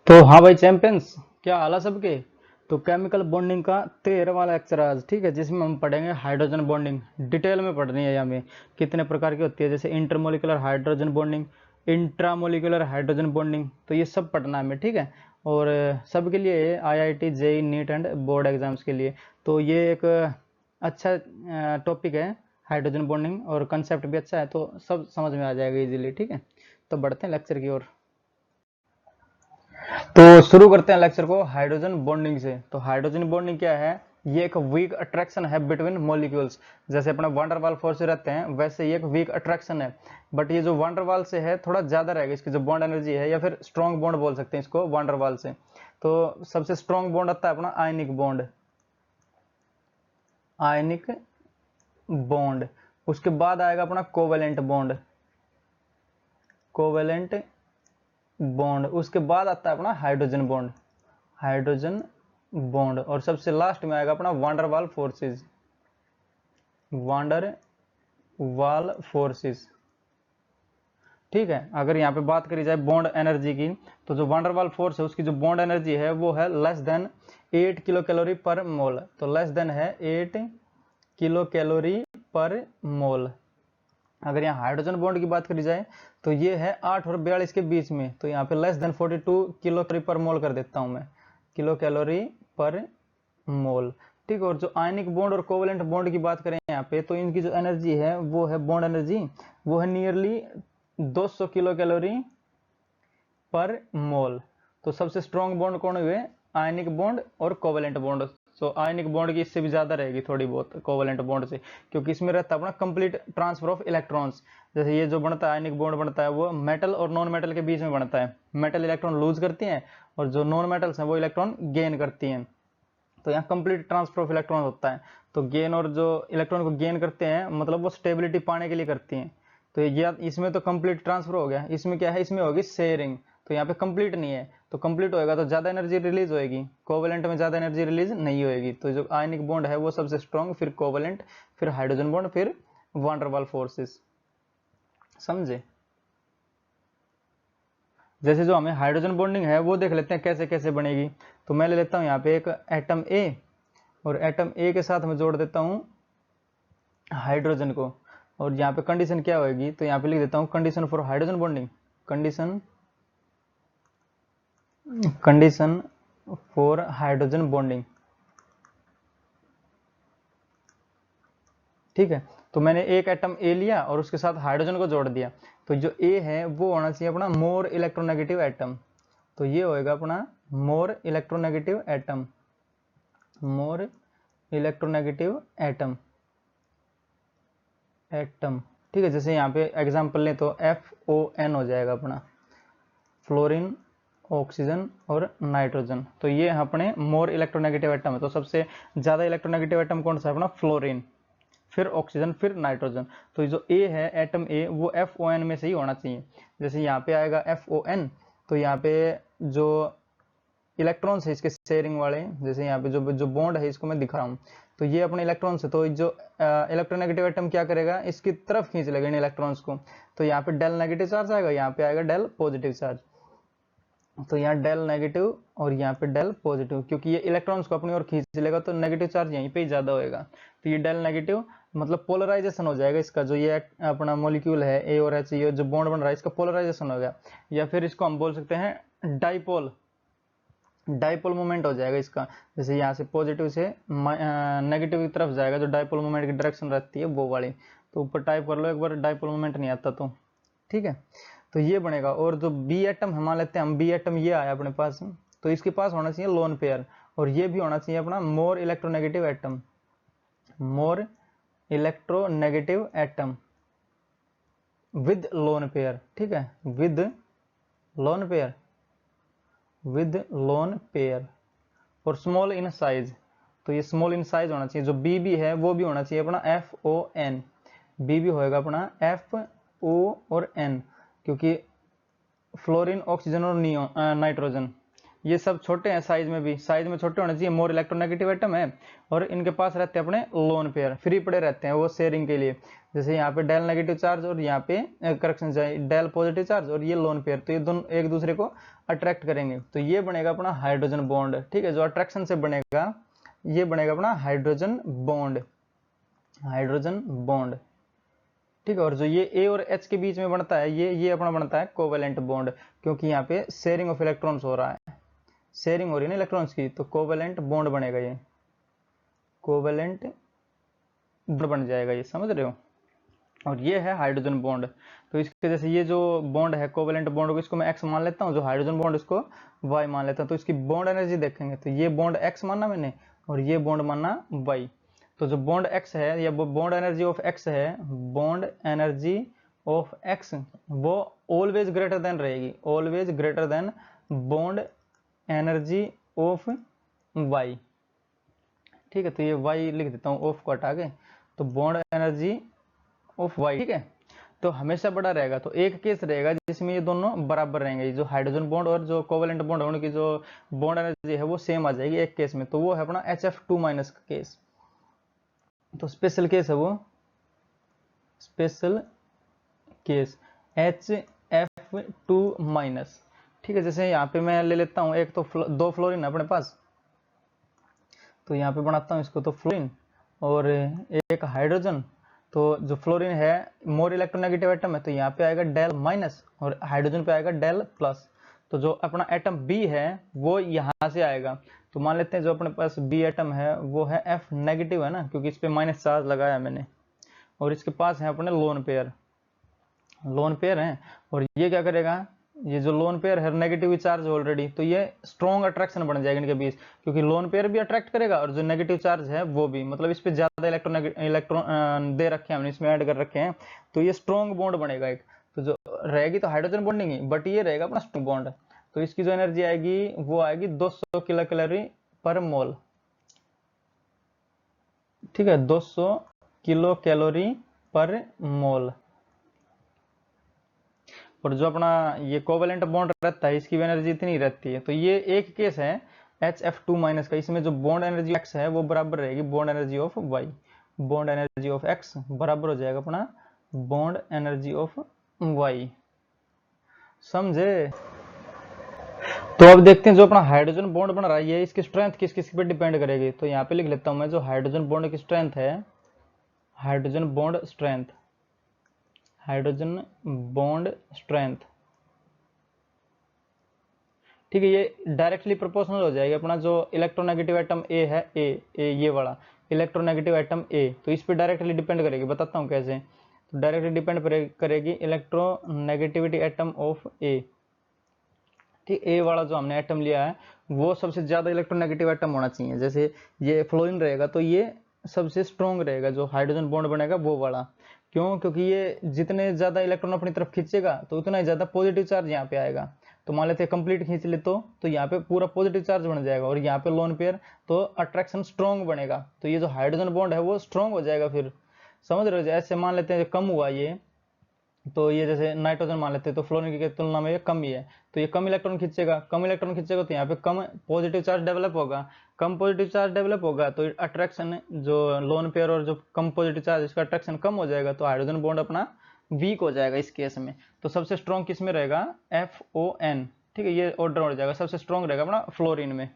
तो हाँ भाई चैंपियंस, क्या हाल है सबके। तो केमिकल बॉन्डिंग का 13वां लेक्चर आज, ठीक है, जिसमें हम पढ़ेंगे हाइड्रोजन बॉन्डिंग। डिटेल में पढ़नी है हमें, कितने प्रकार की होती है, जैसे intermolecular hydrogen bonding, intramolecular hydrogen bonding, तो ये सब पढ़ना है हमें, ठीक है। और सबके लिए IIT JEE NEET and board exams के लिए तो ये एक अच्छा टॉपिक है हाइड्रोजन बॉन्डिंग, और कंसेप्ट भी अच्छा है, तो सब समझ में आ जाएगा इजीली, ठीक है। तो बढ़ते हैं लेक्चर की ओर। तो शुरू करते हैं लेक्चर को हाइड्रोजन बॉन्डिंग से। तो हाइड्रोजन बॉन्डिंग क्या है? ये एक वीक अट्रैक्शन है बिटवीन मॉलिक्यूल्स। जैसे अपने वंडरवाल फोर्स से रहते हैं, वैसे ये एक वीक अट्रैक्शन है। बट ये जो वंडरवाल से है थोड़ा ज्यादा रहेगा, इसकी जो बॉन्ड एनर्जी है, या फिर स्ट्रॉन्ग बॉन्ड बोल सकते हैं इसको वंडरवाल से। तो सबसे स्ट्रॉन्ग बॉन्ड आता है अपना आयनिक बॉन्ड, आयनिक बॉन्ड। उसके बाद आएगा अपना कोवेलेंट बॉन्ड, कोवेलेंट बॉन्ड। उसके बाद आता है अपना हाइड्रोजन बॉन्ड, हाइड्रोजन बॉन्ड। और सबसे लास्ट में आएगा अपना वांडरवाल फोर्सेस, वांडर वाल फोर्सेस, ठीक है। अगर यहाँ पे बात करी जाए बॉन्ड एनर्जी की, तो जो वांडरवाल फोर्स है उसकी जो बॉन्ड एनर्जी है वो है लेस देन 8 किलो कैलोरी पर मोल। तो लेस देन है 8 किलो कैलोरी पर मोल। अगर यहाँ हाइड्रोजन बॉन्ड की बात करी जाए तो ये है 8 और 42 के बीच में, तो यहाँ पे लेस देन 42 किलो कैलोरी पर मोल कर देता हूं मैं, किलो कैलोरी पर मोल, ठीक है। और जो आयनिक बॉन्ड और कोवेलेंट बॉन्ड की बात करें यहाँ पे, तो इनकी जो एनर्जी है वो है, बॉन्ड एनर्जी वो है नियरली 200 किलो कैलोरी पर मोल। तो सबसे स्ट्रॉन्ग बॉन्ड कौन हुए? आयनिक बॉन्ड और कोवेलेंट बॉन्ड। सो आयनिक बॉन्ड की इससे भी ज्यादा रहेगी थोड़ी बहुत कोवेलेंट बॉन्ड से, क्योंकि इसमें रहता है अपना कंप्लीट ट्रांसफर ऑफ इलेक्ट्रॉन्स। जैसे ये जो बनता है आयनिक बॉन्ड बनता है वो मेटल और नॉन मेटल के बीच में बनता है। मेटल इलेक्ट्रॉन लूज करती हैं और जो नॉन मेटल्स हैं वो इलेक्ट्रॉन गेन करती हैं। तो यहाँ कंप्लीट ट्रांसफर ऑफ इलेक्ट्रॉन होता है। तो गेन, और जो इलेक्ट्रॉन को गेन करते हैं मतलब वो स्टेबिलिटी पाने के लिए करती हैं। तो ये इसमें तो कंप्लीट ट्रांसफर हो गया, इसमें क्या है, इसमें होगी शेयरिंग। तो यहाँ पे कंप्लीट नहीं है, तो कंप्लीट होएगा तो ज्यादा एनर्जी रिलीज होएगी, कोवेलेंट में ज्यादा एनर्जी रिलीज नहीं होएगी। तो जो आयनिक बॉन्ड है वो सबसे स्ट्रॉन्ग, फिर कोवेलेंट, फिर हाइड्रोजन बॉन्ड, फिर वांडरवाल फोर्सेस, समझे। जैसे जो हमें हाइड्रोजन बॉन्डिंग है वो देख लेते हैं कैसे कैसे बनेगी। तो मैं ले लेता हूँ यहाँ पे एक एटम ए, और एटम ए के साथ मैं जोड़ देता हूँ हाइड्रोजन को। और यहाँ पे कंडीशन क्या होगी, तो यहाँ पे लिख देता हूँ condition for hydrogen bonding, condition, condition for hydrogen bonding, ठीक है। तो मैंने एक एटम ए लिया और उसके साथ हाइड्रोजन को जोड़ दिया। तो जो ए है वो होना चाहिए अपना मोर इलेक्ट्रोनेगेटिव एटम। तो ये होएगा अपना मोर इलेक्ट्रोनेगेटिव एटम, मोर इलेक्ट्रोनेगेटिव एटम, एटम, ठीक है। जैसे यहाँ पे एग्जांपल लें तो FON हो जाएगा अपना, फ्लोरीन, ऑक्सीजन और नाइट्रोजन। तो ये अपने मोर इलेक्ट्रोनेगेटिव एटम है। तो सबसे ज्यादा इलेक्ट्रोनेगेटिव एटम कौन सा है अपना? फ्लोरीन, फिर ऑक्सीजन, फिर नाइट्रोजन। तो जो ए है एटम ए वो FON में से ही होना चाहिए। जैसे यहाँ पे आएगा FON, तो यहाँ पे जो इलेक्ट्रॉन्स है इसके शेयरिंग वाले, जैसे यहाँ पे जो जो बॉन्ड है इसको मैं दिखा रहा हूँ, तो ये अपने इलेक्ट्रॉन्स है। तो जो इलेक्ट्रोनेगेटिव एटम क्या करेगा, इसकी तरफ खींच लेगा इन इलेक्ट्रॉन्स को। तो यहाँ पे डेल नेगेटिव चार्ज आएगा, यहाँ पे आएगा डेल पॉजिटिव चार्ज। तो यहाँ डेल नेगेटिव और यहाँ पे डेल पॉजिटिव, क्योंकि ये इलेक्ट्रॉन्स को अपनी ओर खींच लेगा तो नेगेटिव चार्ज यहीं पे ही ज्यादा होएगा। तो ये डेल नेगेटिव मतलब पोलराइजेशन हो जाएगा इसका, जो ये अपना मॉलिक्यूल है ए और एच, ये जो बॉन्ड बन रहा है इसका पोलराइजेशन हो गया। या फिर इसको हम बोल सकते हैं डाइपोल, डाइपोल मोमेंट हो जाएगा इसका। जैसे यहाँ से पॉजिटिव से नेगेटिव की तरफ जाएगा, जो डाइपोल मोमेंट की डायरेक्शन रहती है वो वाली। तो ऊपर टाइप कर लो एक बार, डाइपोल मोमेंट नहीं आता तो, ठीक है। तो ये बनेगा। और जो बी एटम हम मान लेते हैं, हम बी एटम ये आया अपने पास, तो इसके पास होना चाहिए लोन पेयर, और ये भी होना चाहिए अपना मोर electronegative atom, more electronegative atom with lone pair, ठीक है, with lone pair, with lone pair, और स्मॉल इन साइज। तो ये स्मॉल इन साइज होना चाहिए। जो बी भी है वो भी होना चाहिए अपना FON, बी भी होएगा अपना FO और N, क्योंकि फ्लोरीन, ऑक्सीजन और नाइट्रोजन, ये सब छोटे हैं साइज में भी, साइज में छोटे होने चाहिए, मोर इलेक्ट्रोनेगेटिव एटम है, और इनके पास रहते हैं अपने लोन पेयर, फ्री पड़े रहते हैं वो शेयरिंग के लिए। जैसे यहाँ पे डेल नेगेटिव चार्ज और यहाँ पे करेक्शन डेल पॉजिटिव चार्ज और ये लोन पेयर, तो ये दोनों एक दूसरे को अट्रैक्ट करेंगे, तो ये बनेगा अपना हाइड्रोजन बॉन्ड। ठीक है, जो अट्रैक्शन से बनेगा ये बनेगा अपना हाइड्रोजन बॉन्ड, हाइड्रोजन बॉन्ड। ठीक है, और जो ये ए और एच के बीच में बनता है ये अपना बनता है कोवेलेंट बॉन्ड, क्योंकि यहाँ पे शेयरिंग ऑफ इलेक्ट्रॉन्स हो रहा है, शेयरिंग हो रही है ना इलेक्ट्रॉन्स की, तो कोवेलेंट बॉन्ड बनेगा, ये कोवेलेंट बॉन्ड बन जाएगा, ये समझ रहे हो। और ये है हाइड्रोजन बॉन्ड, तो इसके जैसे ये जो बॉन्ड है कोवेलेंट बॉन्ड को, इसको मैं एक्स मान लेता हूँ, जो हाइड्रोजन बॉन्ड इसको वाई मान लेता हूँ, तो इसकी बॉन्ड एनर्जी देखेंगे तो ये बॉन्ड एक्स माना मैंने और ये बॉन्ड माना वाई। तो जो बॉन्ड एक्स है या बॉन्ड एनर्जी ऑफ एक्स है, बॉन्ड एनर्जी ऑफ एक्स वो ऑलवेज ग्रेटर देन रहेगी, always greater than bond energy of Y. ठीक है, तो ये वाई लिख देता हूँ ऑफ को हटा के, तो बॉन्ड एनर्जी ऑफ वाई। ठीक है, तो हमेशा बड़ा रहेगा, तो एक केस रहेगा जिसमें ये दोनों बराबर रहेंगे, जो हाइड्रोजन बॉन्ड और जो कोवेलेंट बॉन्ड है उनकी जो बॉन्ड एनर्जी है वो सेम आ जाएगी एक केस में, तो वो है अपना HF2- का केस। तो स्पेशल केस है वो, स्पेशल केस HF2-। ठीक है, जैसे यहाँ पे मैं ले लेता हूँ एक तो दो फ्लोरीन है अपने पास, तो यहाँ पे बनाता हूँ इसको, तो फ्लोरीन और एक हाइड्रोजन, तो जो फ्लोरीन है मोर इलेक्ट्रोनेगेटिव एटम है, तो यहाँ पे आएगा डेल माइनस और हाइड्रोजन पे आएगा डेल प्लस। तो जो अपना एटम बी है वो यहाँ से आएगा, तो मान लेते हैं जो अपने पास बी एटम है वो है F नेगेटिव है ना, क्योंकि इस पे माइनस चार्ज लगाया मैंने, और इसके पास है अपने लोन पेयर, लोन पेयर है, और ये क्या करेगा, ये जो लोन पेयर है नेगेटिव चार्ज ऑलरेडी, तो ये स्ट्रॉन्ग अट्रैक्शन बन जाएगा इनके बीच, क्योंकि लोन पेयर भी अट्रैक्ट करेगा और जो नेगेटिव चार्ज है वो भी, मतलब इस पे ज्यादा इलेक्ट्रॉन दे रखे हैं हमने, इसमें ऐड कर रखे हैं, तो ये स्ट्रॉन्ग बॉन्ड बनेगा एक। तो जो रहेगी तो हाइड्रोजन बॉन्डिंग ही, बट ये रहेगा अपना स्ट्रॉन्ग बॉन्ड, तो इसकी जो एनर्जी आएगी वो आएगी 200 किलो कैलोरी पर मोल। ठीक है, 200 किलो कैलोरी पर मोल। और जो अपना ये कोवेलेंट बॉन्ड रहता है इसकी भी एनर्जी इतनी रहती है, तो ये एक केस है HF2- का, इसमें जो बॉन्ड एनर्जी x है वो बराबर रहेगी bond energy of y, bond energy of x बराबर हो जाएगा अपना बॉन्ड एनर्जी ऑफ y। समझे। तो अब देखते हैं जो अपना हाइड्रोजन बॉन्ड बन रहा है ये इसकी स्ट्रेंथ किस किस पे डिपेंड करेगी, तो यहाँ पे लिख लेता हूं मैं जो हाइड्रोजन बॉन्ड की स्ट्रेंथ है, hydrogen bond strength, hydrogen bond strength. ठीक है, ये डायरेक्टली प्रोपोर्शनल हो जाएगी अपना जो इलेक्ट्रोनेगेटिव एटम ए है, ए ये वाला इलेक्ट्रोनेगेटिव एटम ए, तो इस पे डायरेक्टली डिपेंड करेगी, बताता हूँ कैसे। तो डायरेक्टली डिपेंड करेगी इलेक्ट्रोनेगेटिविटी एटम ऑफ ए। ठीक, ए वाला जो हमने एटम लिया है वो सबसे ज्यादा इलेक्ट्रोनेगेटिव एटम होना चाहिए, जैसे ये फ्लोरीन रहेगा तो ये सबसे स्ट्रॉन्ग रहेगा, जो हाइड्रोजन बॉन्ड बनेगा वो वाला। क्यों, क्योंकि ये जितने ज्यादा इलेक्ट्रॉन अपनी तरफ खींचेगा तो उतना ही ज्यादा पॉजिटिव चार्ज यहाँ पे आएगा। तो मान लेते हैं कंप्लीट खींच ले तो यहाँ पे पूरा पॉजिटिव चार्ज बन जाएगा, और यहाँ पे लोन पेयर तो अट्रैक्शन स्ट्रॉन्ग बनेगा, तो ये जो हाइड्रोजन बॉन्ड है वो स्ट्रॉन्ग हो जाएगा फिर। समझ रहे हो, ऐसे मान लेते हैं कम हुआ ये, तो ये जैसे नाइट्रोजन मान लेते हैं तो फ्लोरीन की तुलना में ये कम ही है, तो ये कम इलेक्ट्रॉन खींचेगा, कम इलेक्ट्रॉन खींचेगा तो यहाँ पे कम पॉजिटिव चार्ज डेवलप होगा, कम पॉजिटिव चार्ज डेवलप होगा तो अट्रैक्शन जो लोन पेयर और जो कम पॉजिटिव चार्ज इसका अट्रैक्शन कम हो जाएगा, तो हाइड्रोजन बॉन्ड अपना वीक हो जाएगा इस केस में। तो सबसे स्ट्रॉन्ग किस में रहेगा, FON। ठीक है, ये ऑर्डर हो जाएगा, सबसे स्ट्रॉन्ग रहेगा अपना फ्लोरीन में।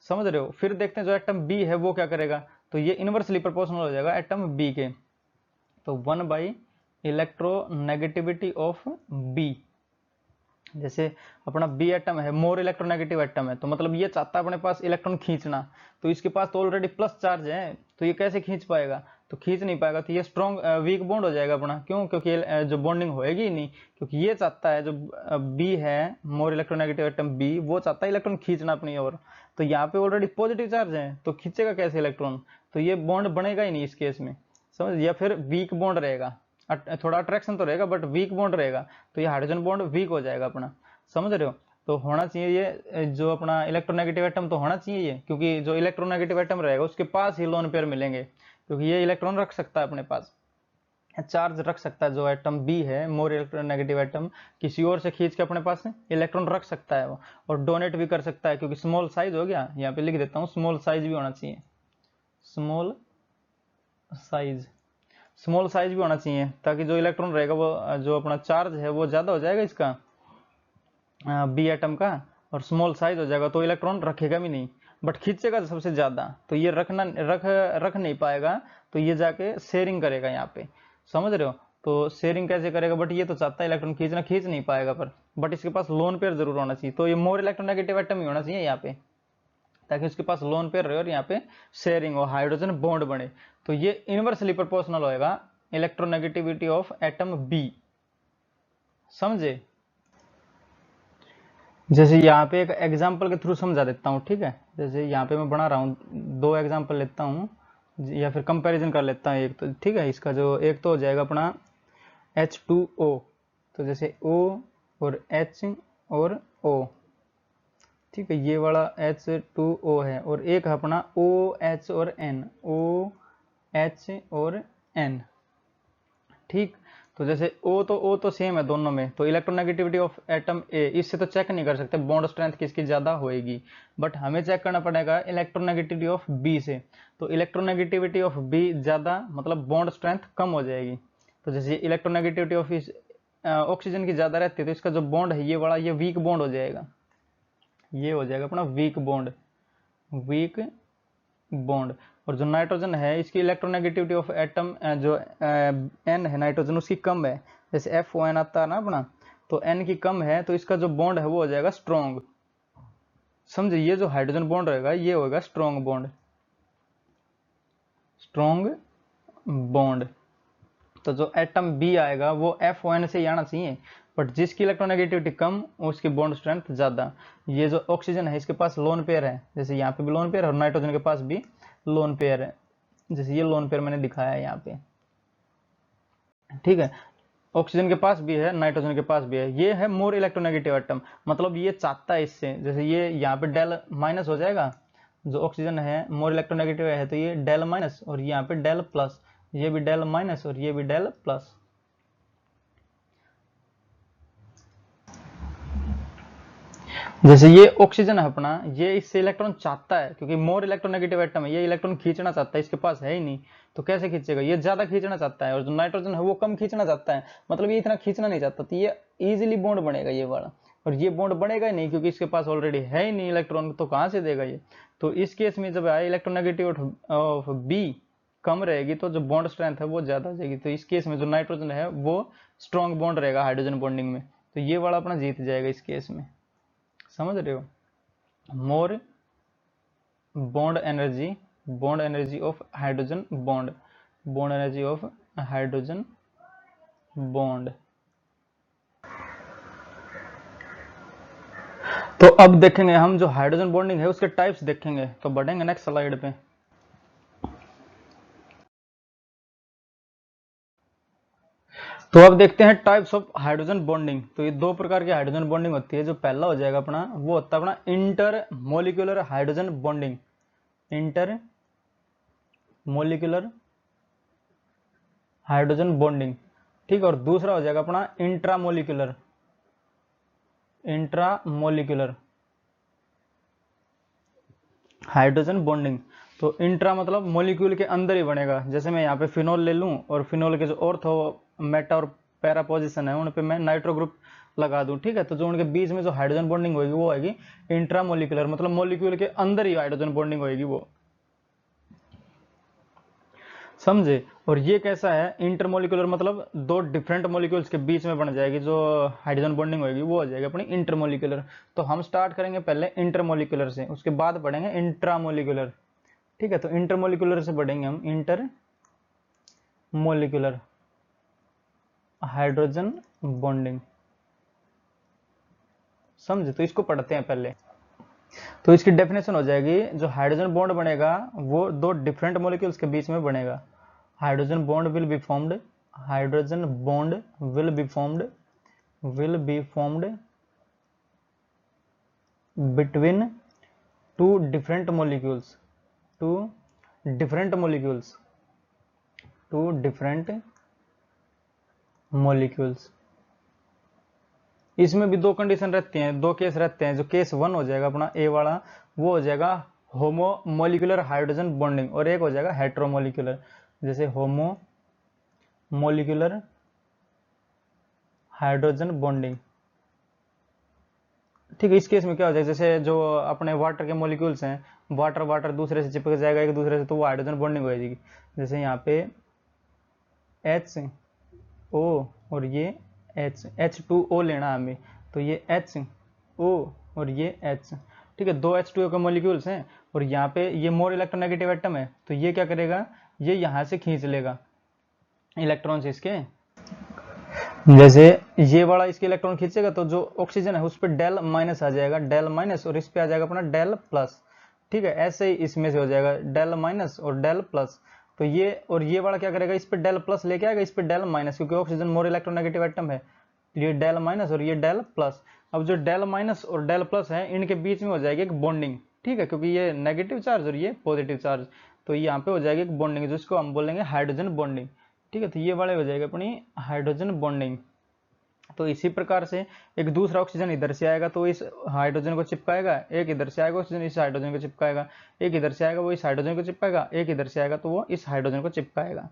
समझ रहे हो। फिर देखते हैं जो एटम बी है वो क्या करेगा, तो ये इनवर्सली प्रोपोर्शनल हो जाएगा एटम बी के, तो 1 by इलेक्ट्रोनेगेटिविटी ऑफ बी। जैसे अपना बी एटम है मोर इलेक्ट्रोनेगेटिव एटम है, तो मतलब ये चाहता है अपने पास इलेक्ट्रॉन खींचना, तो इसके पास तो ऑलरेडी प्लस चार्ज है, तो ये कैसे खींच पाएगा, तो खींच नहीं पाएगा, तो ये स्ट्रॉन्ग वीक बॉन्ड हो जाएगा अपना। क्यों, क्योंकि जो बॉन्डिंग होएगी ही नहीं, क्योंकि ये चाहता है जो बी है मोर इलेक्ट्रोनेगेटिव एटम बी, वो चाहता है इलेक्ट्रॉन खींचना अपनी ओर, तो यहाँ पे ऑलरेडी पॉजिटिव चार्ज है तो खींचेगा कैसे इलेक्ट्रॉन, तो ये बॉन्ड बनेगा ही नहीं इस केस में। समझ, या फिर वीक बॉन्ड रहेगा, थोड़ा अट्रैक्शन तो रहेगा बट वीक बॉन्ड रहेगा, तो ये हाइड्रोजन बॉन्ड वीक हो जाएगा अपना। समझ रहे हो, तो होना चाहिए ये जो अपना इलेक्ट्रोनेगेटिव एटम तो होना चाहिए ये, क्योंकि जो इलेक्ट्रोनेगेटिव एटम रहेगा उसके पास ही लोन पेयर मिलेंगे, क्योंकि ये इलेक्ट्रॉन रख सकता है अपने पास, चार्ज रख सकता है, जो एटम बी है मोर इलेक्ट्रोनेगेटिव एटम, किसी और से खींच के अपने पास इलेक्ट्रॉन रख सकता है वो, और डोनेट भी कर सकता है, क्योंकि स्मॉल साइज हो गया, यहाँ पे लिख देता हूँ स्मॉल साइज भी होना चाहिए, स्मॉल साइज, स्मॉल साइज भी होना चाहिए, ताकि जो इलेक्ट्रॉन रहेगा वो जो अपना चार्ज है वो ज़्यादा हो जाएगा इसका बी एटम का, और स्मॉल साइज हो जाएगा तो इलेक्ट्रॉन रखेगा भी नहीं, बट खींचेगा सबसे ज़्यादा, तो ये रख नहीं पाएगा, तो ये जाके शेयरिंग करेगा यहाँ पे, समझ रहे हो। तो शेयरिंग कैसे करेगा, बट ये तो चाहता है इलेक्ट्रॉन खींचना, खींच नहीं पाएगा पर, बट इसके पास लोन पेयर जरूर होना चाहिए, तो ये मोर इलेक्ट्रोनेगेटिव एटम ही होना चाहिए यहाँ पे, ताकि उसके पास लोन पेयर रहे और यहाँ पे शेयरिंग हो, हाइड्रोजन बॉन्ड बने। तो ये इनवर्सली प्रोपोर्शनल होएगा इलेक्ट्रोनेगेटिविटी ऑफ एटम बी, समझे। जैसे यहाँ पे एक एग्जाम्पल के थ्रू समझा देता हूँ, ठीक है। जैसे यहाँ पे मैं बना रहा हूँ, दो एग्जाम्पल लेता हूँ या फिर कंपैरिजन कर लेता हूँ एक तो, ठीक है। इसका जो एक तो हो जाएगा अपना H2O, तो जैसे O और H और O, ठीक है, ये वाला H2O है, और एक है अपना OH और N, OH और N, ठीक। तो जैसे O तो सेम है दोनों में, तो इलेक्ट्रोनेगेटिविटी ऑफ एटम ए, इससे तो चेक नहीं कर सकते बॉन्ड स्ट्रेंथ किसकी ज़्यादा होएगी, बट हमें चेक करना पड़ेगा इलेक्ट्रोनेगेटिविटी ऑफ बी से। तो इलेक्ट्रोनेगेटिविटी ऑफ बी ज़्यादा मतलब बॉन्ड स्ट्रेंथ कम हो जाएगी। तो जैसे इलेक्ट्रोनेगेटिविटी ऑफ इस ऑक्सीजन की ज़्यादा रहती है, तो इसका जो बॉन्ड है ये वाला, ये वीक बॉन्ड हो जाएगा, ये हो जाएगा अपना वीक बॉन्ड, वीक बॉन्ड। और जो नाइट्रोजन है, इसकी इलेक्ट्रोनेगेटिविटी ऑफ एटम जो एन है नाइट्रोजन, उसकी कम है, जैसे FON आता है ना अपना, तो एन की कम है, तो इसका जो बॉन्ड है वो हो जाएगा स्ट्रॉन्ग, समझे। ये जो हाइड्रोजन बॉन्ड रहेगा ये होगा स्ट्रॉन्ग बॉन्ड, स्ट्रॉन्ग बॉन्ड। तो जो एटम बी आएगा वो FON से ही आना चाहिए, बट जिसकी इलेक्ट्रोनेगेटिविटी कम उसकी बॉन्ड स्ट्रेंथ ज़्यादा। ये जो ऑक्सीजन है इसके पास लोन पेयर है, जैसे यहाँ पे भी लोन पेयर है, और नाइट्रोजन के पास भी लोन पेयर है, जैसे ये लोन पेयर मैंने दिखाया है यहाँ पे, ठीक है। ऑक्सीजन के पास भी है, नाइट्रोजन के पास भी है, ये है मोर इलेक्ट्रोनेगेटिव एटम, मतलब ये चाहता है इससे, जैसे ये यहाँ पे डेल माइनस हो जाएगा, जो ऑक्सीजन है मोर इलेक्ट्रोनेगेटिव है, तो ये डेल माइनस, और यहाँ पे डेल प्लस, ये भी डेल माइनस और ये भी डेल प्लस। जैसे ये ऑक्सीजन है अपना, ये इससे इलेक्ट्रॉन चाहता है, क्योंकि मोर इलेक्ट्रोनेगेटिव एटम है, ये इलेक्ट्रॉन खींचना चाहता है, इसके पास है ही नहीं, तो कैसे खींचेगा, ये ज्यादा खींचना चाहता है, और जो नाइट्रोजन है वो कम खींचना चाहता है, मतलब ये इतना खींचना नहीं चाहता, तो ये इजीली बॉन्ड बनेगा ये वाला, और ये बॉन्ड बनेगा ही नहीं, क्योंकि इसके पास ऑलरेडी है ही नहीं इलेक्ट्रॉन, तो कहाँ से देगा ये। तो इस केस में जब आए इलेक्ट्रोनेगेटिव ऑफ बी कम रहेगी, तो जो बॉन्ड स्ट्रेंथ है वो ज्यादा हो जाएगी, तो इस केस में जो नाइट्रोजन है वो स्ट्रॉन्ग बॉन्ड रहेगा हाइड्रोजन बॉन्डिंग में, तो ये वाला अपना जीत जाएगा इस केस में, समझ रहे हो। मोर bond energy of hydrogen bond energy of hydrogen bond। तो अब देखेंगे हम जो हाइड्रोजन बॉन्डिंग है उसके टाइप्स देखेंगे, तो बढ़ेंगे नेक्स्ट स्लाइड पे। तो अब देखते हैं टाइप्स ऑफ हाइड्रोजन बॉन्डिंग। तो ये दो प्रकार की हाइड्रोजन बॉन्डिंग होती है। जो पहला हो जाएगा अपना, वो होता है अपना inter molecular hydrogen bonding, inter molecular hydrogen bonding, ठीक। और दूसरा हो जाएगा अपना इंट्रामोलिकुलर हाइड्रोजन बॉन्डिंग। तो इंट्रा मतलब मॉलिक्यूल के अंदर ही बनेगा, जैसे मैं यहाँ पे फिनोल ले लूँ और फिनोल के जो ऑर्थो मेटा और पैरा पोजिशन है उन पे मैं नाइट्रो ग्रुप लगा दूं, ठीक है। तो जो उनके बीच में जो हाइड्रोजन बॉन्डिंग होगी वो आएगी इंट्रा मोलिकुलर, मतलब मॉलिक्यूल के अंदर ही हाइड्रोजन बॉन्डिंग होगी वो, समझे। और ये कैसा है इंटरमोलिकुलर, मतलब दो डिफरेंट मॉलिक्यूल्स के बीच में बन जाएगी जो हाइड्रोजन बॉन्डिंग होगी, वो हो जाएगी अपनी इंटरमोलिकुलर। तो हम स्टार्ट करेंगे पहले इंटरमोलिकुलर से, उसके बाद बढ़ेंगे इंट्रामोलिकुलर, ठीक है। तो इंटरमोलिकुलर से बढ़ेंगे हम इंटरमोलिकुलर हाइड्रोजन बॉन्डिंग, समझे। तो इसको पढ़ते हैं पहले। तो इसकी डेफिनेशन हो जाएगी, जो हाइड्रोजन बॉन्ड बनेगा वो दो डिफरेंट मॉलिक्यूल्स के बीच में बनेगा। Hydrogen bond will be formed, hydrogen bond will be formed between two different molecules, two different molecules. इसमें भी दो कंडीशन रहती हैं, दो केस रहते हैं। जो केस 1 हो जाएगा अपना ए वाला, वो हो जाएगा होमो मोलिकुलर हाइड्रोजन बॉन्डिंग, और एक हो जाएगा हेट्रोमोलिकुलर। जैसे होमो मोलिकुलर हाइड्रोजन बॉन्डिंग, ठीक है। इस केस में क्या हो जाएगा, जैसे जो अपने वाटर के मॉलिक्यूल्स हैं, वाटर वाटर दूसरे से चिपक जाएगा एक दूसरे से, तो वो हाइड्रोजन बॉन्डिंग हो जाएगी। जैसे यहाँ पे HO और ये H2O लेना हमें, तो ये HO और ये H, ठीक है। दो H2O के मॉलिक्यूल्स हैं, और यहाँ पे ये मोर इलेक्ट्रोनेगेटिव एटम है, तो ये क्या करेगा, ये यहाँ से खींच लेगा इलेक्ट्रॉन्स इसके। जैसे ये वाला इसके इलेक्ट्रॉन खींचेगा, तो जो ऑक्सीजन है उस पर डेल माइनस आ जाएगा, डेल माइनस, और इस पे आ जाएगा अपना डेल प्लस, ठीक है। ऐसे ही इसमें से हो जाएगा डेल माइनस और डेल प्लस। तो ये और ये वाला क्या करेगा, इस पे डेल प्लस लेके आएगा, इस पे डेल माइनस, क्योंकि ऑक्सीजन मोर इलेक्ट्रोनेगेटिव एटम है। ये डेल माइनस और ये डेल प्लस। अब जो डेल माइनस और डेल प्लस है, इनके बीच में हो जाएगी एक बॉन्डिंग, ठीक है, क्योंकि ये नेगेटिव चार्ज और ये पॉजिटिव चार्ज, तो यहाँ पे हो जाएगी एक बॉन्डिंग, जिसको हम बोलेंगे हाइड्रोजन बॉन्डिंग, ठीक है। तो ये वाले हो जाएगी अपनी हाइड्रोजन बॉन्डिंग। तो इसी प्रकार से एक दूसरा ऑक्सीजन इधर से आएगा तो इस हाइड्रोजन को चिपकाएगा, एक इधर से आएगा ऑक्सीजन इस हाइड्रोजन को चिपकाएगा, एक इधर से आएगा वो इस हाइड्रोजन को चिपकाएगा, एक इधर से आएगा तो वो इस हाइड्रोजन को चिपकाएगा।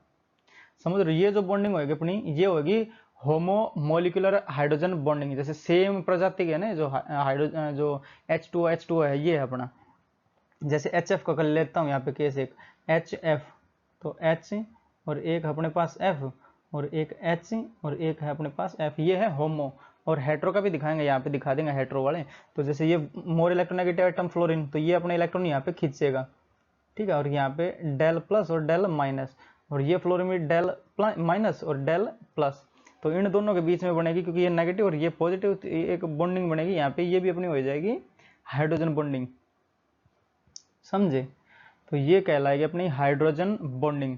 समझ रहे, ये जो बॉन्डिंग होगी अपनी, ये होगी होमो मोलिकुलर हाइड्रोजन बॉन्डिंग। जैसे सेम प्रजाति के ना जो हाइड्रोजन जो H2O है, ये है अपना। जैसे HF का कर लेता हूँ यहाँ पे केस एक, HF, तो H और एक अपने पास F, और एक H और एक है अपने पास F, ये है होमो। और हेट्रो का भी दिखाएंगे, यहाँ पे दिखा देंगे हेट्रो वाले। तो जैसे ये मोर इलेक्ट्रोनेगेटिव एटम फ्लोरीन, तो ये अपने इलेक्ट्रॉन यहाँ पे खींचेगा, ठीक है। और यहाँ पे डेल प्लस और डेल माइनस, और ये फ्लोरीन में डेल माइनस और डेल प्लस, तो इन दोनों के बीच में बनेगी, क्योंकि ये नेगेटिव और ये पॉजिटिव, एक बॉन्डिंग बनेगी यहाँ पे, ये भी अपनी हो जाएगी हाइड्रोजन बॉन्डिंग, समझे। तो ये कहलाएगी अपनी हाइड्रोजन बॉन्डिंग।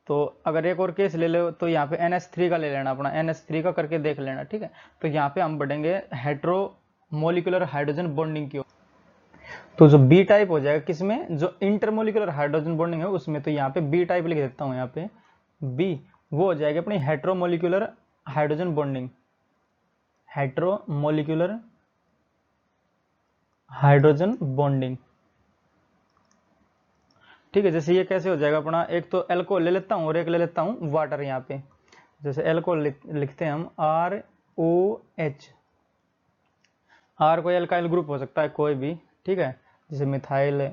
तो अगर एक और केस ले लो, तो यहाँ पे NH3 का ले लेना अपना, NH3 का करके देख लेना, ठीक है। तो यहाँ पे हम बढ़ेंगे हेट्रो मोलिकुलर हाइड्रोजन बॉन्डिंग की ओर। तो जो बी टाइप हो जाएगा किसमें, जो इंटरमोलिकुलर हाइड्रोजन बॉन्डिंग है उसमें, तो यहाँ पे बी टाइप लिख देता हूँ, यहाँ पे बी, वो हो जाएगी अपनी हेट्रोमोलिकुलर हाइड्रोजन बॉन्डिंग, हेट्रोमोलिकुलर हाइड्रोजन बॉन्डिंग, ठीक है। जैसे ये कैसे हो जाएगा अपना, एक तो एल्कोहल ले लेता हूँ और एक ले लेता हूँ वाटर। यहाँ पे जैसे एल्कोहल लिखते हैं हम ROH, R कोई एल्काइल ग्रुप हो सकता है कोई भी, ठीक है। जैसे मिथाइल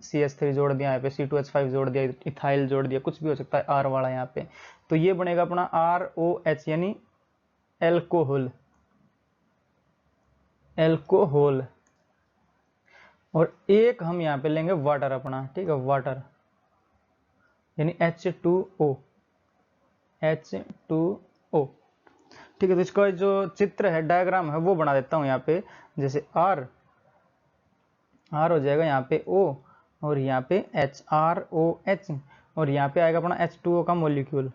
CH3 जोड़ दिया, यहाँ पे C2H5 जोड़ दिया, इथाइल जोड़ दिया, कुछ भी हो सकता है R वाला यहाँ पे। तो ये बनेगा अपना ROH, यानी एल्कोहल, एल्कोहल। और एक हम यहाँ पे लेंगे वाटर अपना, ठीक है, वाटर, यानी H2O, H2O, ठीक है। तो इसका जो चित्र है, डायग्राम है, वो बना देता हूँ यहाँ पे। जैसे R हो जाएगा यहाँ पे O, और यहाँ पे H, ROH, और यहाँ पे आएगा अपना H2O का मॉलिक्यूल,